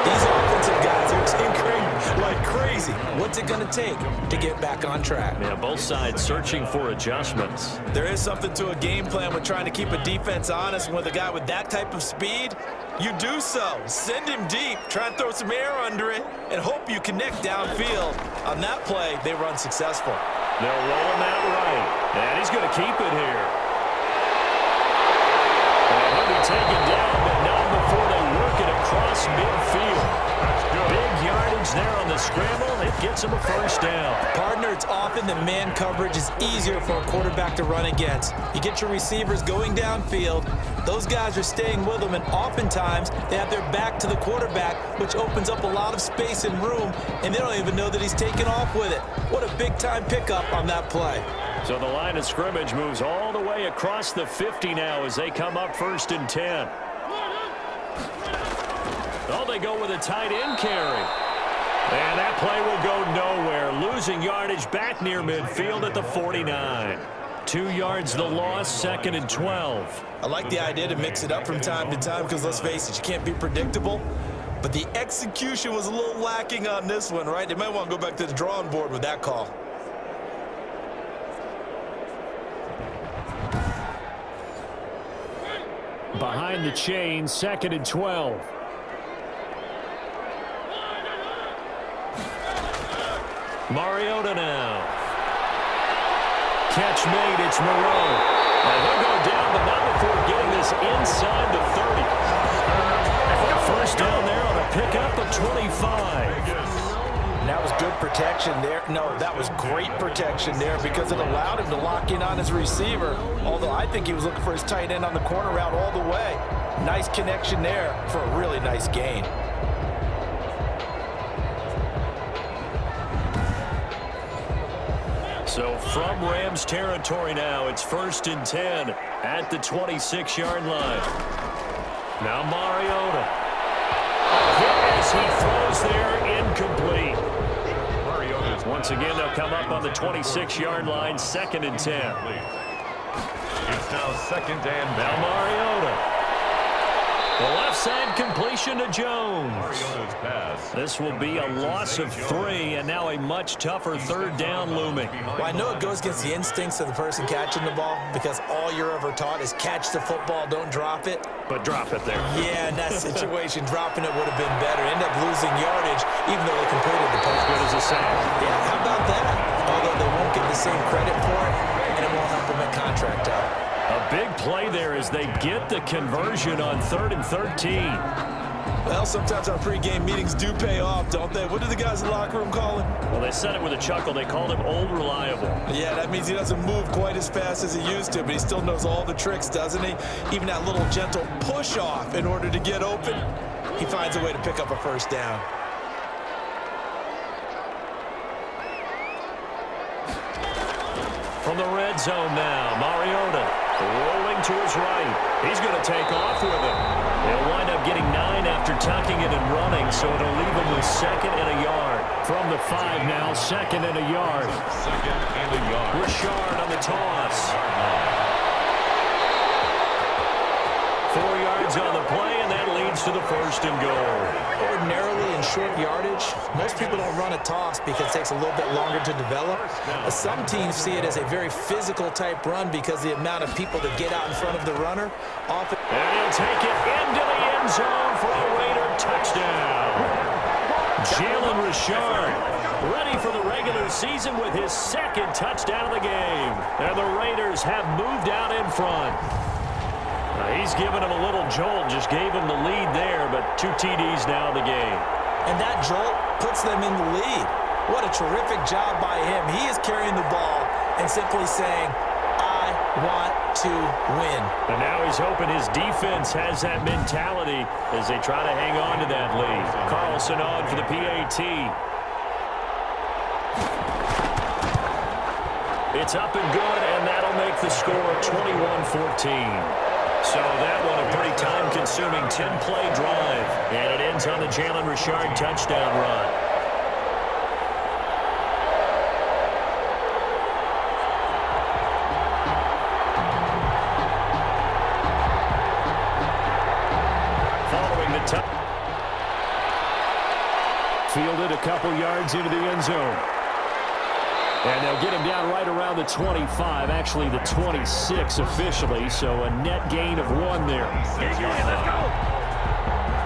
S3: These offensive guys are tinkering like crazy. What's it going to take to get back on track?
S2: Yeah, both sides searching for adjustments.
S3: There is something to a game plan with trying to keep a defense honest. And with a guy with that type of speed, you do so. Send him deep, try and throw some air under it, and hope you connect downfield. On that play, they run successful.
S2: They'll roll him out right, and he's going to keep it here. And he'll be taken down, but not before they work it across midfield. Big yardage there on the scramble. It gets him a first down.
S3: Partner, it's often that man coverage is easier for a quarterback to run against. You get your receivers going downfield. Those guys are staying with them, and oftentimes they have their back to the quarterback, which opens up a lot of space and room, and they don't even know that he's taken off with it. What a big-time pickup on that play.
S2: So the line of scrimmage moves all the way across the 50 now as they come up 1st and 10. Oh, they go with a tight end carry. And that play will go nowhere. Losing yardage back near midfield at the 49. 2 yards the loss, 2nd and 12.
S3: I like the idea to mix it up from time to time because, let's face it, you can't be predictable. But the execution was a little lacking on this one, right? They might want to go back to the drawing board with that call.
S2: Behind the chain, 2nd and 12. Mariota now. Catch made, it's Moreau. And he'll go down, but not before getting this inside the 30. First down there on a pickup of 25.
S3: And that was good protection there. No, that was great protection there because it allowed him to lock in on his receiver. Although I think he was looking for his tight end on the corner route all the way. Nice connection there for a really nice gain.
S2: So from Rams territory now, it's 1st and 10 at the 26-yard line. Now Mariota. As he throws there, incomplete. Once again, they'll come up on the 26-yard line, 2nd and 10.
S1: It's now 2nd and
S2: Now Mariota. The left side completion to Jones.
S1: Mariota's pass.
S2: This will be a loss of 3, and now a much tougher 3rd down looming.
S3: Well, I know it goes against the instincts of the person catching the ball because all you're ever taught is catch the football, don't drop it.
S2: But drop it there.
S3: Yeah, in that situation, dropping it would have been better. End up losing yardage, even though they completed the pass.
S2: Good as a sack.
S3: Yeah, how about that? Although they won't get the same credit for it, and it won't help them at contract time.
S2: A big play there as they get the conversion on 3rd and 13.
S3: Well, sometimes our pregame meetings do pay off, don't they? What do the guys in the locker room call him?
S2: Well, they said it with a chuckle. They called him Old Reliable.
S3: Yeah, that means he doesn't move quite as fast as he used to, but he still knows all the tricks, doesn't he? Even that little gentle push-off in order to get open, he finds a way to pick up a first down.
S2: From the red zone now, Mariota rolling to his right. He's going to take off with it. He'll wind up getting 9 after tucking it and running, so it'll leave him with 2nd and a yard. From the 5 now, 2nd and a yard.
S1: 2nd and a yard.
S2: Richard on the toss. 4 yards on the play, and that leads to the 1st and goal.
S3: Ordinarily in short yardage, most people don't run a toss because it takes a little bit longer to develop. But some teams see it as a very physical type run because the amount of people that get out in front of the runner often.
S2: And he'll take it into the end zone for a Raider touchdown. Jalen Richard ready for the regular season with his 2nd touchdown of the game. And the Raiders have moved out in front. He's given him a little jolt, just gave him the lead there, but 2 TDs now in the game.
S3: And that jolt puts them in the lead. What a terrific job by him. He is carrying the ball and simply saying, I want to win.
S2: And now he's hoping his defense has that mentality as they try to hang on to that lead. Carlson on for the PAT. It's up and good, and that'll make the score 21-14. So that one a pretty time-consuming 10-play drive. And it ends on the Jalen Richard touchdown run. Following the touch. Fielded a couple yards into the end zone. And they'll get him down right around the 25, actually the 26 officially, so a net gain of 1 there.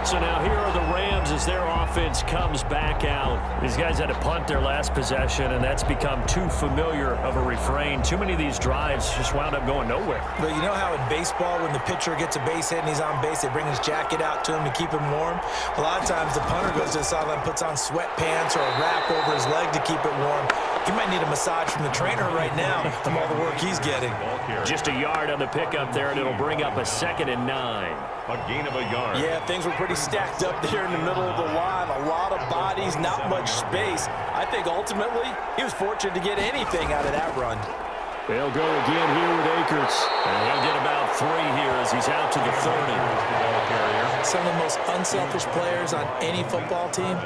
S2: So now here are the Rams as their offense comes back out. These guys had to punt their last possession, and that's become too familiar of a refrain. Too many of these drives just wound up going nowhere.
S3: But you know how in baseball, when the pitcher gets a base hit and he's on base, they bring his jacket out to him to keep him warm? A lot of times the punter goes to the sideline, puts on sweatpants or a wrap over his leg to keep it warm. He might need a massage from the trainer right now from all the work he's getting.
S2: Just a yard on the pickup there, and it'll bring up a 2nd and 9.
S1: A gain of a yard.
S3: Yeah, things were pretty stacked up there in the middle of the line. A lot of bodies, not much space. I think ultimately he was fortunate to get anything out of that run.
S2: They'll go again here with Akers. And he'll get about 3 here as he's out to the 30.
S3: Some of the most unselfish players on any football team,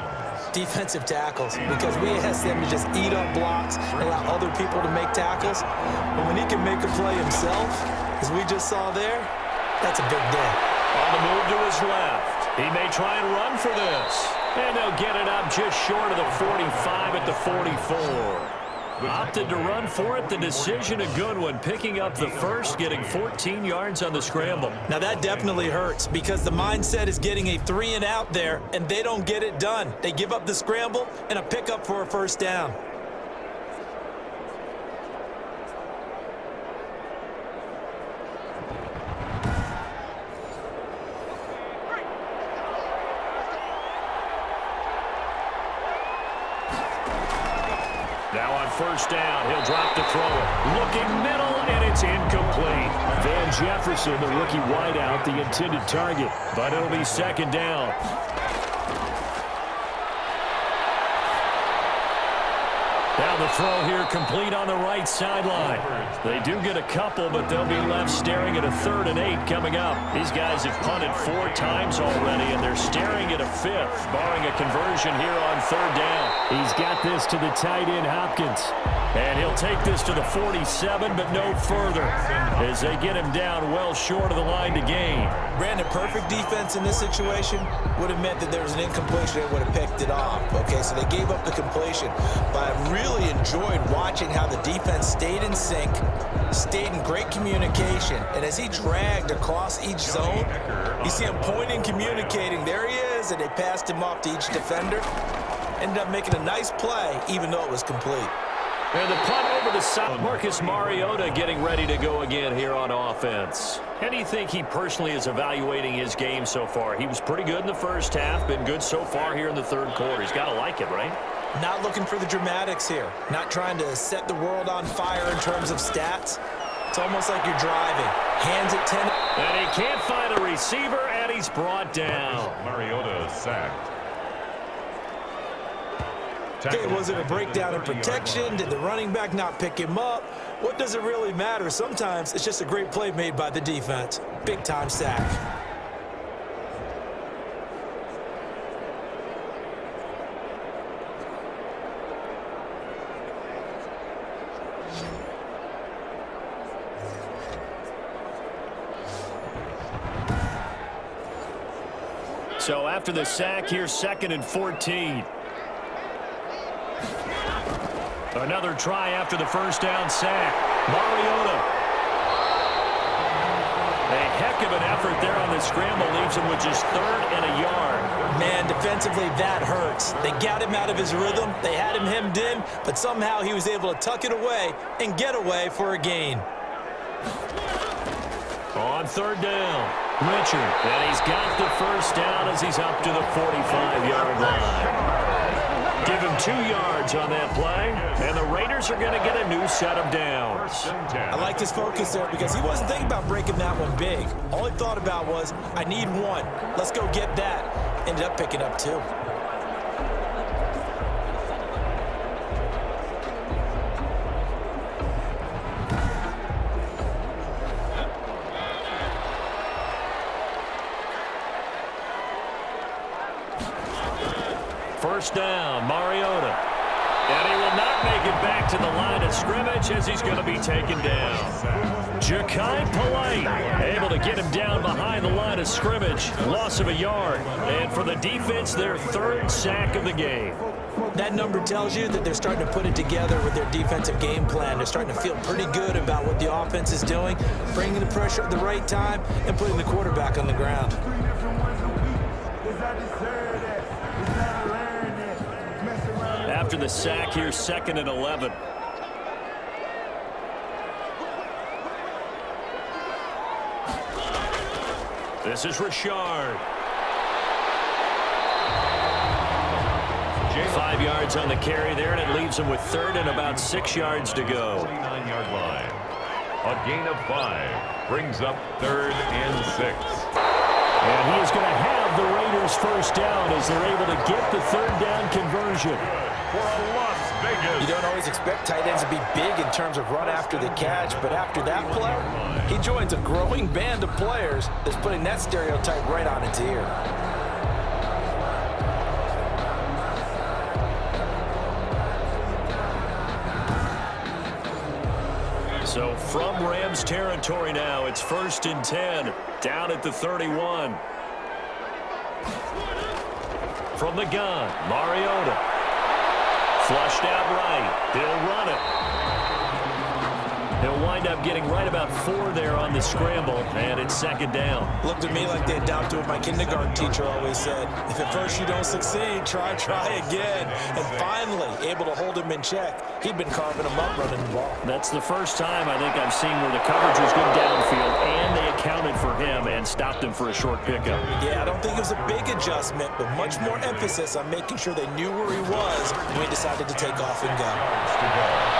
S3: defensive tackles, because we ask them to just eat up blocks and allow other people to make tackles. But when he can make a play himself, as we just saw there, that's a big day.
S2: On the move to his left. He may try and run for this. And they'll get it up just short of the 45 at the 44. Opted to run for it. The decision a good one. Picking up the first, getting 14 yards on the scramble.
S3: Now that definitely hurts because the mindset is getting a 3 and out there, and they don't get it done. They give up the scramble and a pickup for a first down.
S2: Now on first down, he'll drop to throw it. Looking middle, and it's incomplete. Van Jefferson, the rookie wideout, the intended target. But it'll be 2nd down. Now the throw here complete on the right sideline. They do get a couple, but they'll be left staring at a 3rd and 8 coming up. These guys have punted 4 times already, and they're staring at a 5th, barring a conversion here on 3rd down. He's got this to the tight end, Hopkins. And he'll take this to the 47, but no further, as they get him down well short of the line to gain.
S3: Brandon, perfect defense in this situation would have meant that there was an incompletion and would have picked it off. Okay, so they gave up the completion, but I really enjoyed watching how the defense stayed in sync, stayed in great communication, and as he dragged across each zone, you see him pointing, communicating, there he is, and they passed him off to each defender. Ended up making a nice play, even though it was complete.
S2: And the punt over the side. Marcus Mariota getting ready to go again here on offense. How do you think he personally is evaluating his game so far? He was pretty good in the first half, been good so far here in the third quarter. He's got to like it, right?
S3: Not looking for the dramatics here. Not trying to set the world on fire in terms of stats. It's almost like you're driving. Hands at 10.
S2: And he can't find a receiver, and he's brought down.
S1: Mariota sacked.
S3: Okay, was it a breakdown in protection? Did the running back not pick him up? What does it really matter? Sometimes it's just a great play made by the defense. Big-time sack.
S2: So after the sack, here's 2nd and 14. Another try after the first down sack. Mariota. A heck of an effort there on the scramble. Leaves him with just 3rd and a yard.
S3: Man, defensively, that hurts. They got him out of his rhythm. They had him hemmed in, but somehow he was able to tuck it away and get away for a gain.
S2: On 3rd down, Richard. And he's got the first down as he's up to the 45-yard line. Give him 2 yards on that play, and the Raiders are going to get a new set of downs.
S3: I liked his focus there because he wasn't thinking about breaking that one big. All he thought about was, I need 1. Let's go get that. Ended up picking up 2.
S2: First down, Mariota. And he will not make it back to the line of scrimmage as he's going to be taken down. Ja'Kai Polite able to get him down behind the line of scrimmage. Loss of a yard. And for the defense, their 3rd sack of the game.
S3: That number tells you that they're starting to put it together with their defensive game plan. They're starting to feel pretty good about what the offense is doing, bringing the pressure at the right time, and putting the quarterback on the ground.
S2: After the sack, here's 2nd and 11. This is Richard. 5 yards on the carry there, and it leaves him with 3rd and about 6 yards to go.
S1: 49-yard line. A gain of 5 brings up 3rd and 6.
S2: And he is going to have the Raiders first down as they're able to get the 3rd down conversion.
S1: For a Las Vegas.
S3: You don't always expect tight ends to be big in terms of run after the catch, but after that play, he joins a growing band of players that's putting that stereotype right on its ear.
S2: So from Rams territory now, it's 1st and 10, down at the 31. From the gun, Mariota. Flushed out right. He'll run it. He'll wind up getting right about 4 there on the scramble, and it's 2nd down.
S3: Looked to me like they adopted what my kindergarten teacher always said. If at first you don't succeed, try again. And finally, able to hold him in check. He'd been carving him up running the ball.
S2: That's the first time I think I've seen where the coverage was good downfield, and they accounted for him and stopped him for a short pickup.
S3: Yeah, I don't think it was a big adjustment, but much more emphasis on making sure they knew where he was when he decided to take off and go.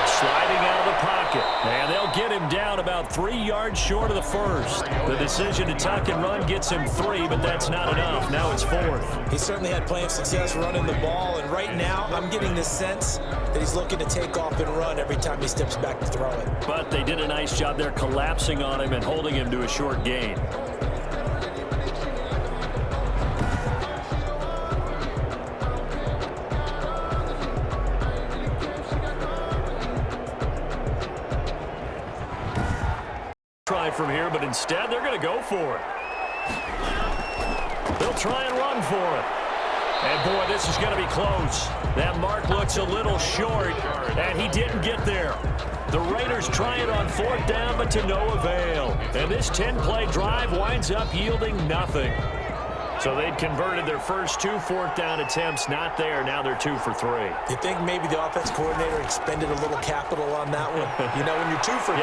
S2: Sliding out of the pocket, and they'll get him down about 3 yards short of the 1st. The decision to tuck and run gets him 3, but that's not enough. Now it's 4th.
S3: He certainly had plenty of success running the ball, and right now I'm getting the sense that he's looking to take off and run every time he steps back to throw it.
S2: But they did a nice job there collapsing on him and holding him to a short gain. Try from here, but instead they're going to go for it. They'll try and run for it. And boy, this is going to be close. That mark looks a little short, and he didn't get there. The Raiders try it on 4th down, but to no avail. And this 10-play drive winds up yielding nothing. So they'd converted their first 2 fourth-down attempts. Not there. Now they're 2 for 3.
S3: You think maybe the offense coordinator expended a little capital on that one? You know, when you're 2 for 2,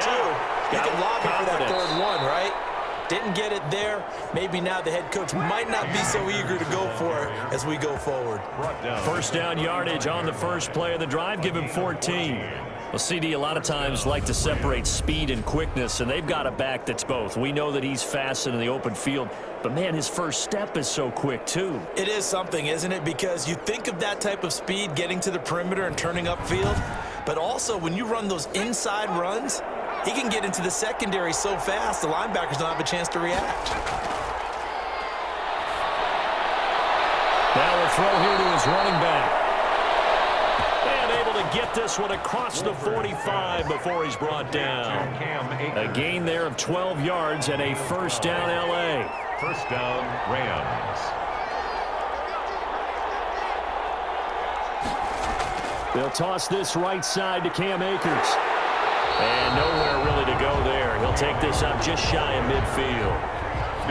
S3: you can lobby for that third one, right? Didn't get it there. Maybe now the head coach might not be so eager to go for it as we go forward.
S2: First down yardage on the first play of the drive. Give him 14. Well, CD a lot of times like to separate speed and quickness, and they've got a back that's both. We know that he's fast in the open field, but, man, his first step is so quick, too.
S3: It is something, isn't it? Because you think of that type of speed getting to the perimeter and turning upfield, but also when you run those inside runs, he can get into the secondary so fast, the linebackers don't have a chance to react.
S2: Now a throw here to his running back. And able to get this one across the 45 before he's brought down. A gain there of 12 yards and a first down L.A.
S1: First down, Rams.
S2: They'll toss this right side to Cam Akers. And nowhere really to go there. He'll take this up just shy of midfield.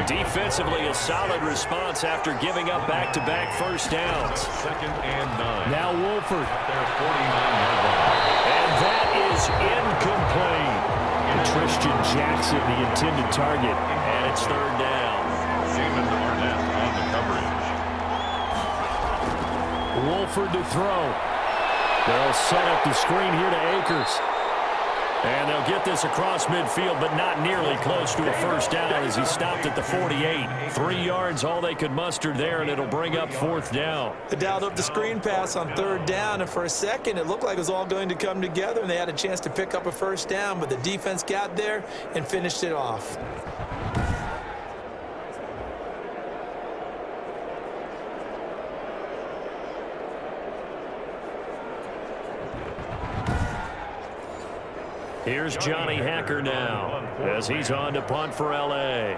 S2: Defensively, a solid response after giving up back-to-back first downs.
S1: Second and 9.
S2: Now Wolford.
S1: Their 49-yard line.
S2: And that is incomplete. Christian Jackson, the intended target. And it's third down.
S1: Damon Arnett on the coverage.
S2: Wolford to throw. They'll set up the screen here to Akers. And they'll get this across midfield, but not nearly close to a first down as he stopped at the 48. 3 yards, all they could muster there, and it'll bring up fourth down.
S3: They dialed up the screen pass on third down, and for a second it looked like it was all going to come together, and they had a chance to pick up a first down, but the defense got there and finished it off.
S2: Here's Johnny Hacker now as he's on to punt for L.A.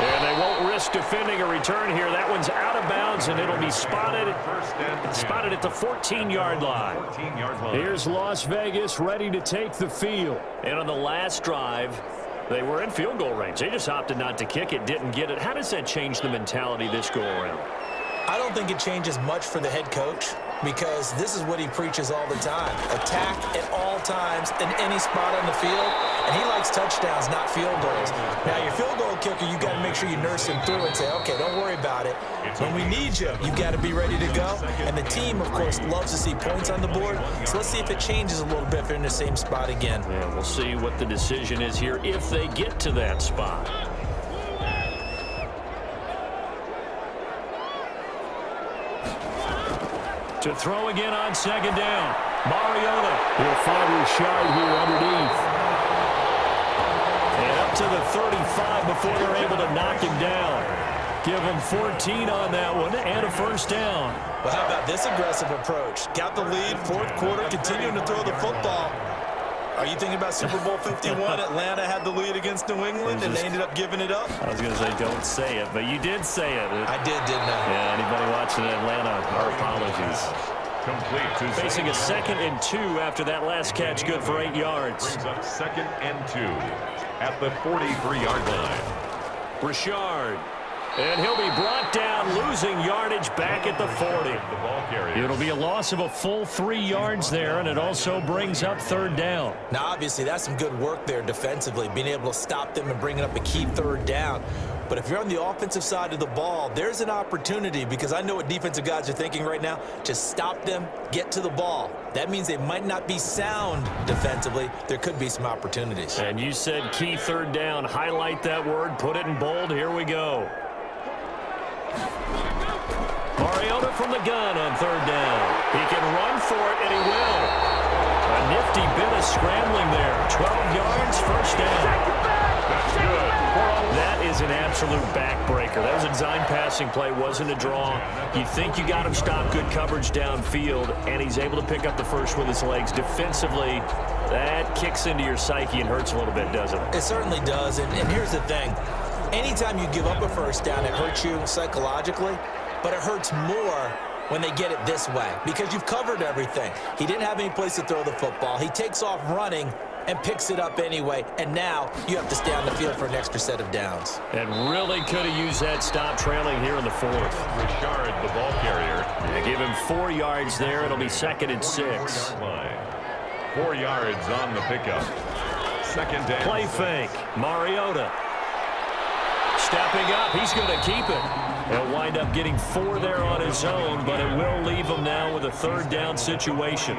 S2: And they won't risk defending a return here. That one's out of bounds, and it'll be spotted at the 14-yard line. Here's Las Vegas ready to take the field. And on the last drive, they were in field goal range. They just opted not to kick it, didn't get it. How does that change the mentality this go-around?
S3: I don't think it changes much for the head coach because this is what he preaches all the time. Attack at all times in any spot on the field, and he likes touchdowns, not field goals. Now, your field goal kicker, you got to make sure you nurse him through and say, okay, don't worry about it. When we need you, you got to be ready to go. And the team, of course, loves to see points on the board. So let's see if it changes a little bit if they're in the same spot again.
S2: Yeah, we'll see what the decision is here if they get to that spot. To throw again on second down. Mariota. He'll find Rashard here underneath. And up to the 35 before they're able to knock him down. Give him 14 on that one and a first down.
S3: Well, how about this aggressive approach? Got the lead, fourth quarter, continuing to throw the football. Are you thinking about Super Bowl 51? Atlanta had the lead against New England, and they ended up giving it up?
S2: I was going to say, don't say it, but you did say it.
S3: I did, didn't I?
S2: Yeah, anybody watching Atlanta, our apologies.
S1: Complete to
S2: Facing a 2nd and 2 after that last catch, good for 8 yards.
S1: Brings up 2nd and 2 at the 43-yard line.
S2: Rashard. And he'll be brought down, losing yardage back at the 40.
S1: The ball carrier.
S2: It'll be a loss of a full 3 yards there, and it also brings up third down.
S3: Now, obviously, that's some good work there defensively, being able to stop them and bringing up a key third down. But if you're on the offensive side of the ball, there's an opportunity because I know what defensive guys are thinking right now. Just stop them, get to the ball. That means they might not be sound defensively. There could be some opportunities.
S2: And you said key third down. Highlight that word. Put it in bold. Here we go. Mariota from the gun on third down. He can run for it, and he will. A nifty bit of scrambling there. 12 yards, first down.
S1: That's good.
S2: That is an absolute backbreaker. That was a design passing play, wasn't a draw. You think you got him stopped, good coverage downfield, and he's able to pick up the first with his legs. Defensively, that kicks into your psyche and hurts a little bit, doesn't it?
S3: It certainly does, and here's the thing. Anytime you give up a first down, it hurts you psychologically, but it hurts more when they get it this way because you've covered everything. He didn't have any place to throw the football. He takes off running, and picks it up anyway. And now you have to stay on the field for an extra set of downs.
S2: And really could have used that stop trailing here in the fourth.
S1: Richard, the ball carrier.
S2: They give him 4 yards there. It'll be 2nd and 6.
S1: 4 yards on the pickup. 2nd down.
S2: Play fake. Mariota. Stepping up. He's going to keep it. He'll wind up getting 4 there on his own, but it will leave him now with a 3rd down situation.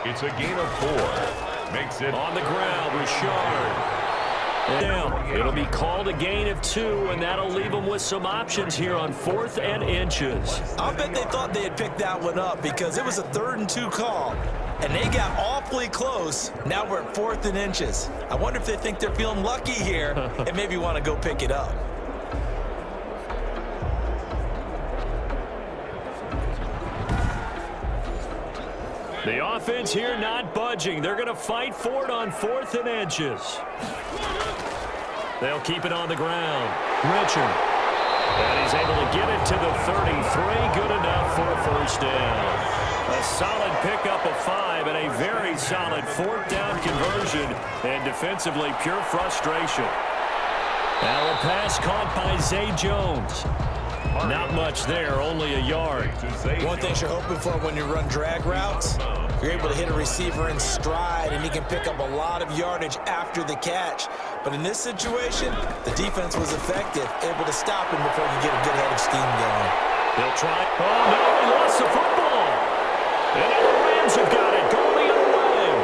S1: It's a gain of 4. Makes it
S2: on the ground. Richard. Down. It'll be called a gain of 2, and that'll leave them with some options here on 4th and inches.
S3: I'll bet they thought they had picked that one up because it was a 3rd and 2 call, and they got awfully close. Now we're at 4th and inches. I wonder if they think they're feeling lucky here and maybe want to go pick it up.
S2: The offense here not budging. They're going to fight for it on 4th and inches. They'll keep it on the ground. Richard. And he's able to get it to the 33. Good enough for a 1st down. A solid pickup of 5 and a very solid 4th down conversion. And defensively, pure frustration. Now a pass caught by Zay Jones. Not much there, only a yard.
S3: One thing you're hoping for when you run drag routes, you're able to hit a receiver in stride, and he can pick up a lot of yardage after the catch. But in this situation, the defense was effective, able to stop him before you get a good head of steam going.
S2: They'll try. Oh, no, he lost the football. And the Rams have got it. Going the other way.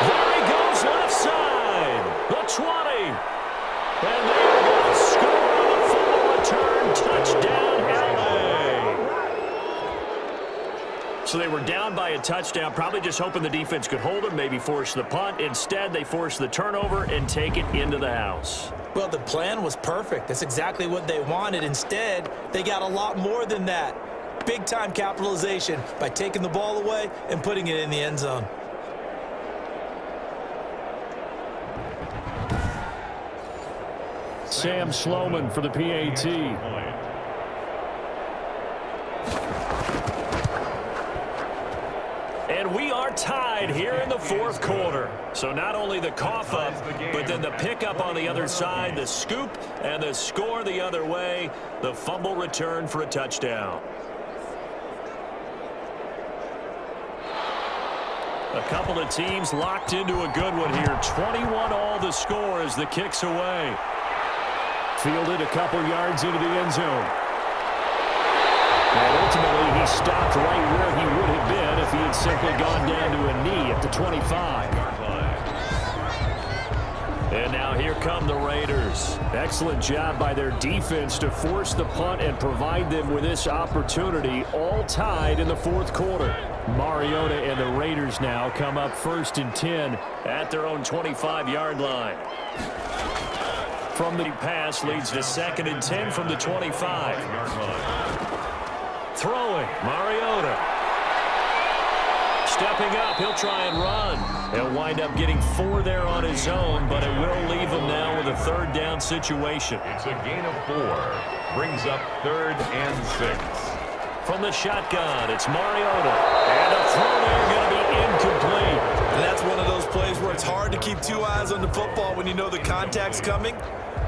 S2: There he goes, left side. The 20. And they are going to score on a full return. Touchdown, LA. So they were down by a touchdown, probably just hoping the defense could hold them, maybe force the punt. Instead, they force the turnover and take it into the house.
S3: Well, the plan was perfect. That's exactly what they wanted. Instead, they got a lot more than that. Big-time capitalization by taking the ball away and putting it in the end zone.
S2: Sam Sloman for the PAT. And we are tied here in the 4th quarter. So not only the cough up, but then the pickup on the other side, the scoop, and the score the other way. The fumble return for a touchdown. A couple of teams locked into a good one here. 21 all the score as the kick's away. Fielded a couple yards into the end zone. And ultimately, he stopped right where he would have been if he had simply gone down to a knee at the 25. And now here come the Raiders. Excellent job by their defense to force the punt and provide them with this opportunity, all tied in the 4th quarter. Mariota and the Raiders now come up 1st and 10 at their own 25-yard line. From the pass leads to 2nd and 10 from the 25. Throwing, Mariota. Stepping up, he'll try and run. He'll wind up getting 4 there on his own, but it will leave him now with a 3rd down situation.
S1: It's a gain of 4. Brings up 3rd and 6.
S2: From the shotgun, it's Mariota. And a throw there going to be incomplete.
S3: And that's one of those plays where it's hard to keep 2 eyes on the football when you know the contact's coming,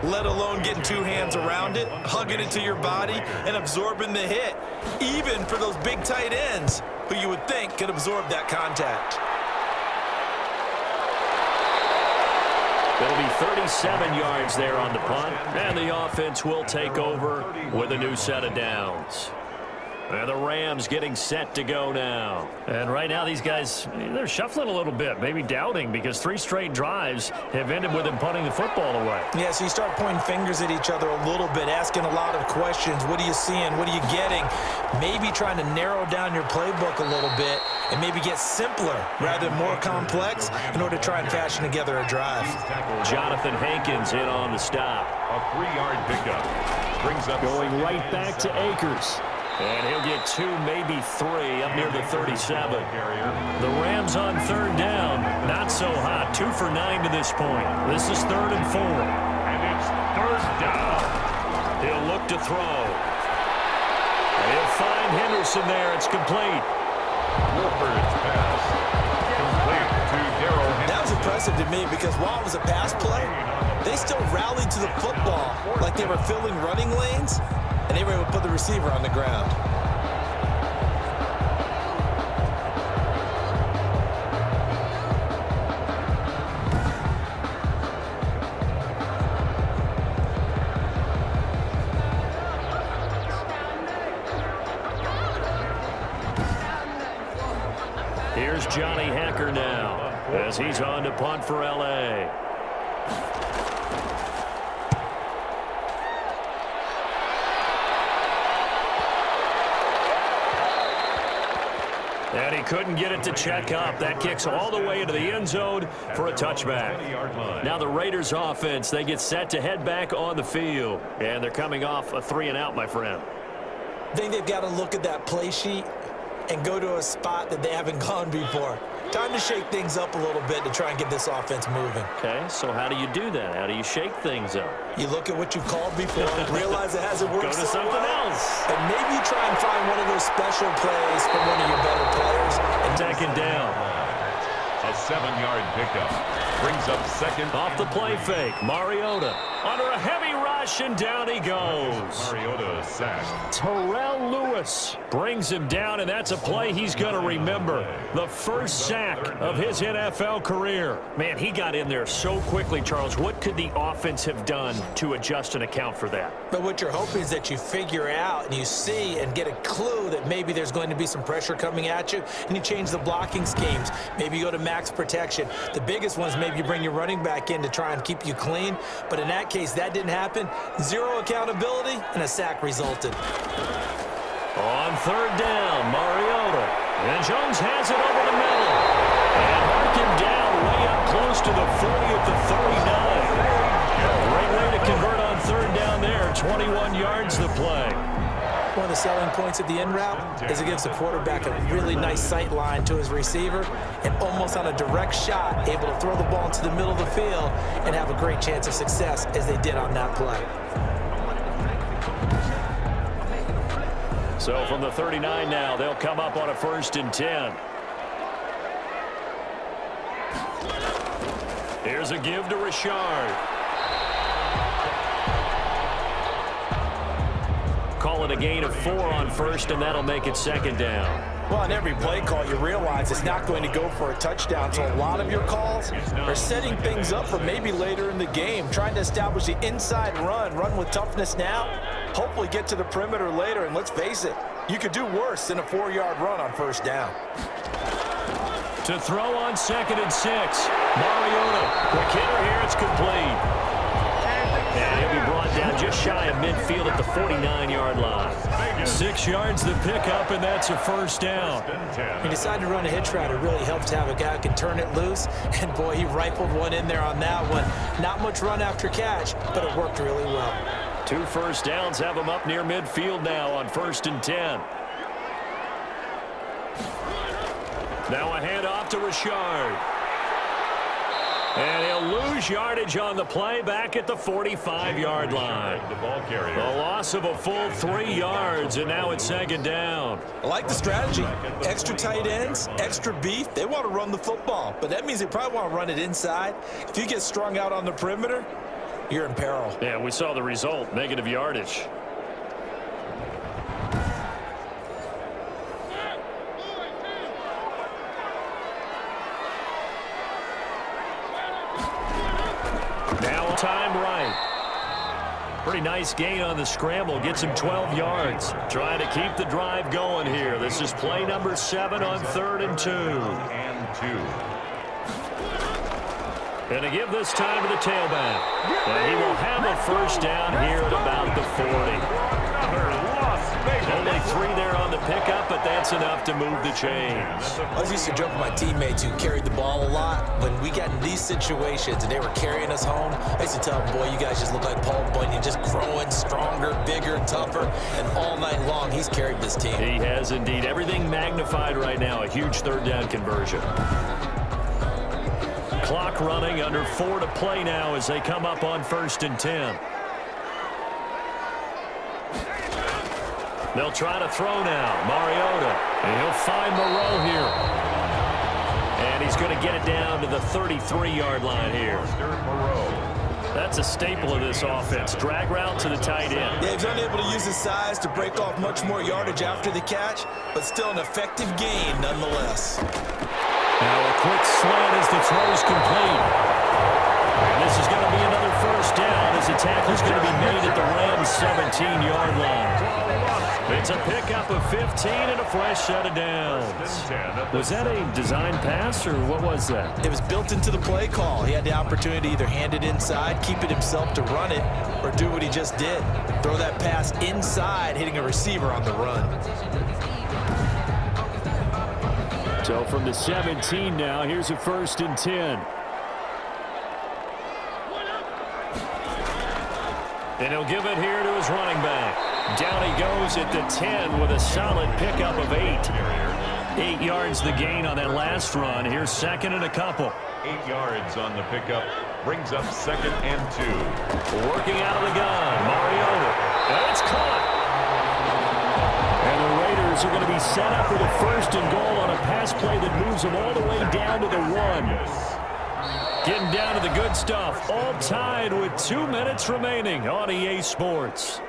S3: let alone getting 2 hands around it, hugging it to your body, and absorbing the hit, even for those big tight ends who you would think could absorb that contact.
S2: It'll be 37 yards there on the punt, and the offense will take over with a new set of downs. And the Rams getting set to go now. And right now, these guys, they're shuffling a little bit, maybe doubting, because 3 straight drives have ended with them punting the football away.
S3: Yeah, so you start pointing fingers at each other a little bit, asking a lot of questions. What are you seeing? What are you getting? Maybe trying to narrow down your playbook a little bit and maybe get simpler rather than more complex in order to try and fashion together a drive.
S2: Jonathan Hankins in on the stop.
S1: A 3-yard pickup. Brings up
S2: going right back to Akers. And he'll get 2, maybe 3 up near the 37. The Rams on 3rd down. Not so hot. 2 for 9 to this point. This is 3rd and 4.
S1: And it's 3rd down.
S2: He'll look to throw. And he'll find Henderson there. It's complete.
S1: Wolford's pass. Complete to Darrell Henderson.
S3: That was impressive to me because while it was a pass play, they still rallied to the football like they were filling running lanes, and they were able to put the receiver on the ground.
S2: Here's Johnny Hacker now as he's on to punt for L.A. And he couldn't get it to check up. That kicks all the way into the end zone for a touchback. Now the Raiders offense, they get set to head back on the field. And they're coming off a 3-and-out, my friend.
S3: I think they've got to look at that play sheet and go to a spot that they haven't gone before. Time to shake things up a little bit to try and get this offense moving.
S2: Okay, so how do you do that? How do you shake things up?
S3: You look at what you've called before, realize it hasn't worked
S2: Go to
S3: so
S2: something
S3: well,
S2: else.
S3: and maybe you try and find one of those special plays from one of your better players. And
S2: Second down.
S1: A 7-yard pickup. Brings up second.
S2: Off the play fake, Mariota under a heavy rush, and down he goes.
S1: Mariota sacked.
S2: Terrell Lewis brings him down, and that's a play he's going to remember. The first sack of his NFL career. Man, he got in there so quickly, Charles. What could the offense have done to adjust and account for that?
S3: But what you're hoping is that you figure out and you see and get a clue that maybe there's going to be some pressure coming at you, and you change the blocking schemes. Maybe you go to max protection. The biggest one is maybe you bring your running back in to try and keep you clean. But in that case, that didn't happen. Zero accountability, and a sack resulted.
S2: On third down, Mariota. And Jones has it over the middle. And mark him down way up close to the 40 at the 39. Great way to convert on third down there. 21 yards the play.
S3: One of the selling points of the in route is it gives the quarterback a really nice sight line to his receiver and almost on a direct shot able to throw the ball into the middle of the field and have a great chance of success as they did on that play.
S2: So from the 39 now, they'll come up on a 1st and 10. Here's a give to Richard. Call it a gain of 4 on first, and that'll make it second down.
S3: Well, on every play call, you realize it's not going to go for a touchdown, so a lot of your calls are setting things up for maybe later in the game, trying to establish the inside run with toughness now, hopefully get to the perimeter later, and let's face it, you could do worse than a 4-yard run on first down.
S2: To throw on 2nd and 6, Mariota. Quick hitter here, it's complete. And he'll be brought down just shy of midfield at the 49-yard line. 6 yards the pickup, and that's a first down.
S3: He decided to run a hitch route. It really helped to have a guy who can turn it loose. And, boy, he rifled one in there on that one. Not much run after catch, but it worked really well.
S2: 2 first downs have him up near midfield now on 1st and 10. Now a handoff to Richard. And he'll lose yardage on the play back at the 45-yard line.
S1: The ball carrier.
S2: A loss of a full 3 yards, and now it's second down.
S3: I like the strategy. Extra tight ends, extra beef. They want to run the football, but that means they probably want to run it inside. If you get strung out on the perimeter, you're in peril.
S2: Yeah, we saw the result, negative yardage. Now time right. Pretty nice gain on the scramble. Gets him 12 yards. Trying to keep the drive going here. This is play number 7 on 3rd and 2. And to give this time to the tailback. And he will have a first down here at about the 40. Only 3 there on the pickup, but that's enough to move the chains.
S3: I was used to joke with my teammates who carried the ball a lot. When we got in these situations and they were carrying us home, I used to tell them, boy, you guys just look like Paul Bunyan, just growing stronger, bigger, tougher, and all night long he's carried this team.
S2: He has indeed. Everything magnified right now. A huge 3rd down conversion. Clock running, under 4 to play now as they come up on 1st and 10. They'll try to throw now. Mariota. And he'll find Moreau here. And he's going to get it down to the 33-yard line here. That's a staple of this offense. Drag route to the tight end.
S3: Yeah, he's unable to use his size to break off much more yardage after the catch, but still an effective gain nonetheless.
S2: Now a quick slant as the throw's complete. And this is going to be another first down as the tackle's going to be made at the Rams' 17-yard line. It's a pickup of 15 and a fresh set of downs. Was that a design pass, or what was that?
S3: It was built into the play call. He had the opportunity to either hand it inside, keep it himself to run it, or do what he just did. Throw that pass inside, hitting a receiver on the run.
S2: So from the 17 now, here's a 1st and 10. And he'll give it here to his running back. Down he goes at the 10 with a solid pickup of 8. 8 yards the gain on that last run. Here's 2nd and a couple.
S1: 8 yards on the pickup. Brings up 2nd and 2.
S2: Working out of the gun. Mariota. And it's caught. And the Raiders are going to be set up with a 1st and goal on a pass play that moves them all the way down to the 1. Getting down to the good stuff. All tied with 2 minutes remaining on EA Sports.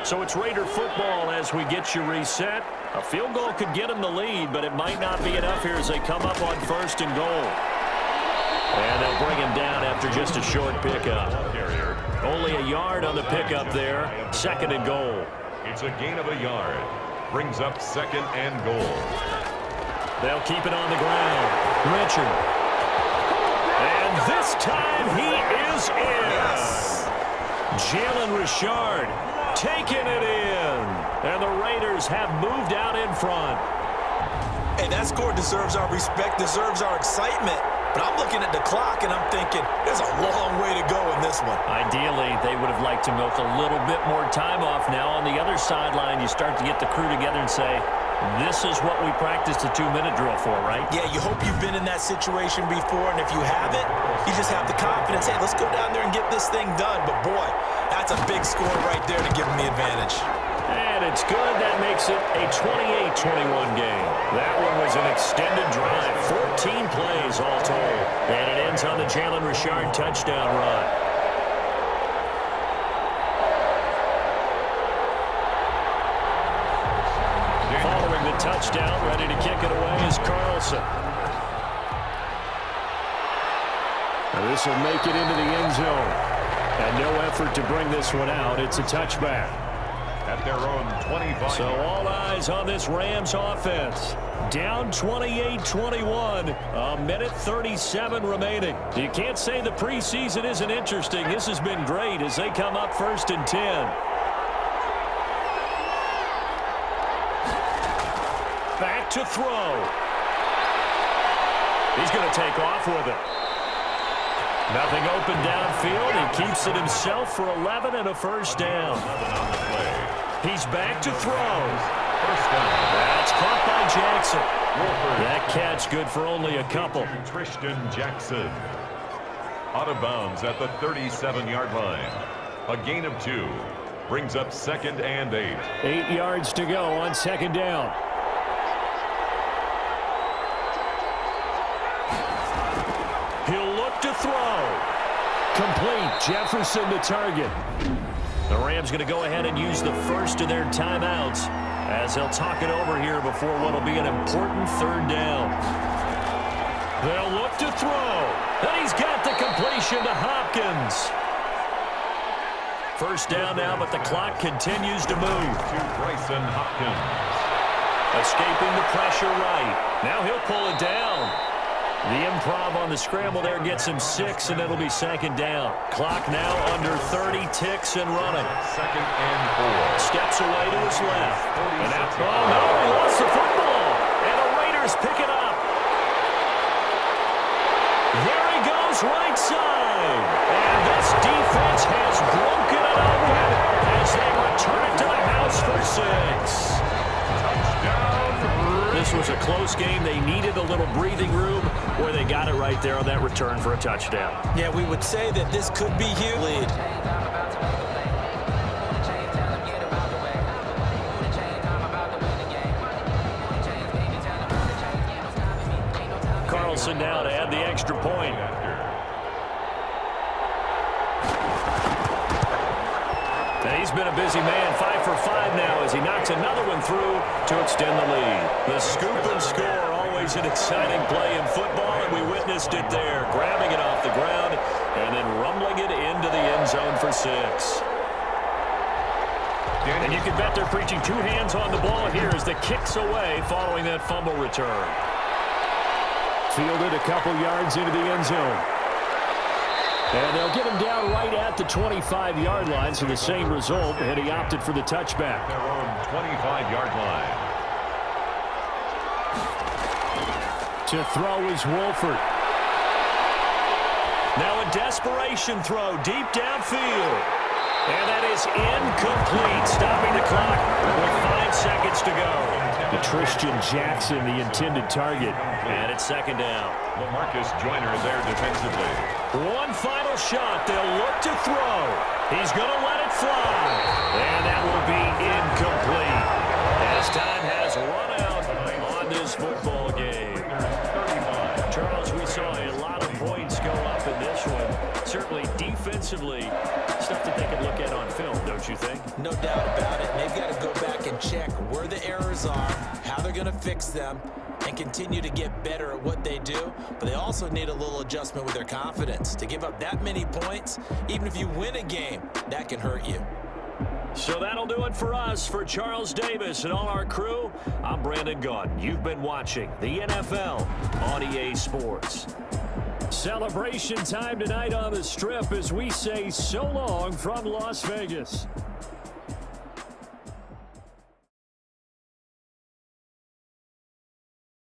S2: So it's Raider football as we get you reset. A field goal could get them the lead, but it might not be enough here as they come up on 1st and goal. And they'll bring him down after just a short pickup. Only a yard on the pickup there. 2nd and goal.
S1: It's a gain of a yard. Brings up 2nd and goal.
S2: They'll keep it on the ground. Richard. And this time he is in. Jalen Richard taking it in. And the Raiders have moved out in front.
S3: Hey, that score deserves our respect, deserves our excitement. But I'm looking at the clock, and I'm thinking, there's a long way to go in this one.
S2: Ideally, they would have liked to milk a little bit more time off. Now, on the other sideline, you start to get the crew together and say, this is what we practiced a 2-minute drill for, right?
S3: Yeah, you hope you've been in that situation before, and if you haven't, you just have the confidence, hey, let's go down there and get this thing done. But, boy, that's a big score right there to give them the advantage.
S2: And it's good. That makes it a 28-21 game. That one was an extended drive. 14 plays all told. And it ends on the Jalen Richard touchdown run. Following the touchdown, ready to kick it away is Carlson. Now this will make it into the end zone. And no effort to bring this one out. It's a touchback.
S1: At their own 25.
S2: So all eyes on this Rams offense. Down 28-21. A minute 37 remaining. You can't say the preseason isn't interesting. This has been great as they come up 1st and 10. Back to throw. He's going to take off with it. Nothing open downfield. He keeps it himself for 11 and a 1st down. He's back to throw. That's caught by Jackson. That catch good for only a couple.
S1: Tristan Jackson. Out of bounds at the 37-yard line. A gain of 2. Brings up 2nd and 8.
S2: 8 yards to go on 2nd down. He'll look to throw. Complete. Jefferson the target. The Rams going to go ahead and use the first of their timeouts as they'll talk it over here before what will be an important 3rd down. They'll look to throw. And he's got the completion to Hopkins. 1st down now, but the clock continues to move.
S1: To Bryson Hopkins.
S2: Escaping the pressure right. Now he'll pull it down. The improv on the scramble there gets him 6, and it'll be 2nd down. Clock now under 30 ticks and running.
S1: 2nd and 4.
S2: Steps away to his left. And that, oh no, he lost the football. And the Raiders pick it up. There he goes, right side. And this defense has broken it open as they return it to the house for 6. This was a close game. They needed a little breathing room where they got it right there on that return for a touchdown.
S3: Yeah, we would say that this could be huge lead.
S2: Wilson now to add the extra point. And he's been a busy man, 5 for 5 now as he knocks another one through to extend the lead. The scoop and score, always an exciting play in football, and we witnessed it there, grabbing it off the ground and then rumbling it into the end zone for 6. And you can bet they're preaching 2 hands on the ball here as the kick's away following that fumble return. Fielded a couple yards into the end zone. And they'll get him down right at the 25-yard line, so the same result, and he opted for the touchback.
S1: Their own 25-yard line.
S2: To throw is Wolford. Now a desperation throw deep downfield. And that is incomplete, stopping the clock with 5 seconds to go. The Christian Jackson, the intended target. And it's second down.
S1: Lamarcus Joyner there defensively.
S2: One final shot. They'll look to throw. He's going to let it fly. And that will be incomplete. As time has run out on this football game. Charles, we saw a lot of points go up in this one. Certainly defensively, stuff that they can look at on film, don't you think?
S3: No doubt about it. They've got to go back and check where the errors are, how they're going to fix them, and continue to get better at what they do. But they also need a little adjustment with their confidence. To give up that many points, even if you win a game, that can hurt you.
S2: So that'll do it for us. For Charles Davis and all our crew, I'm Brandon Gaudin. You've been watching the NFL on EA Sports. Celebration time tonight on the Strip as we say so long from Las Vegas.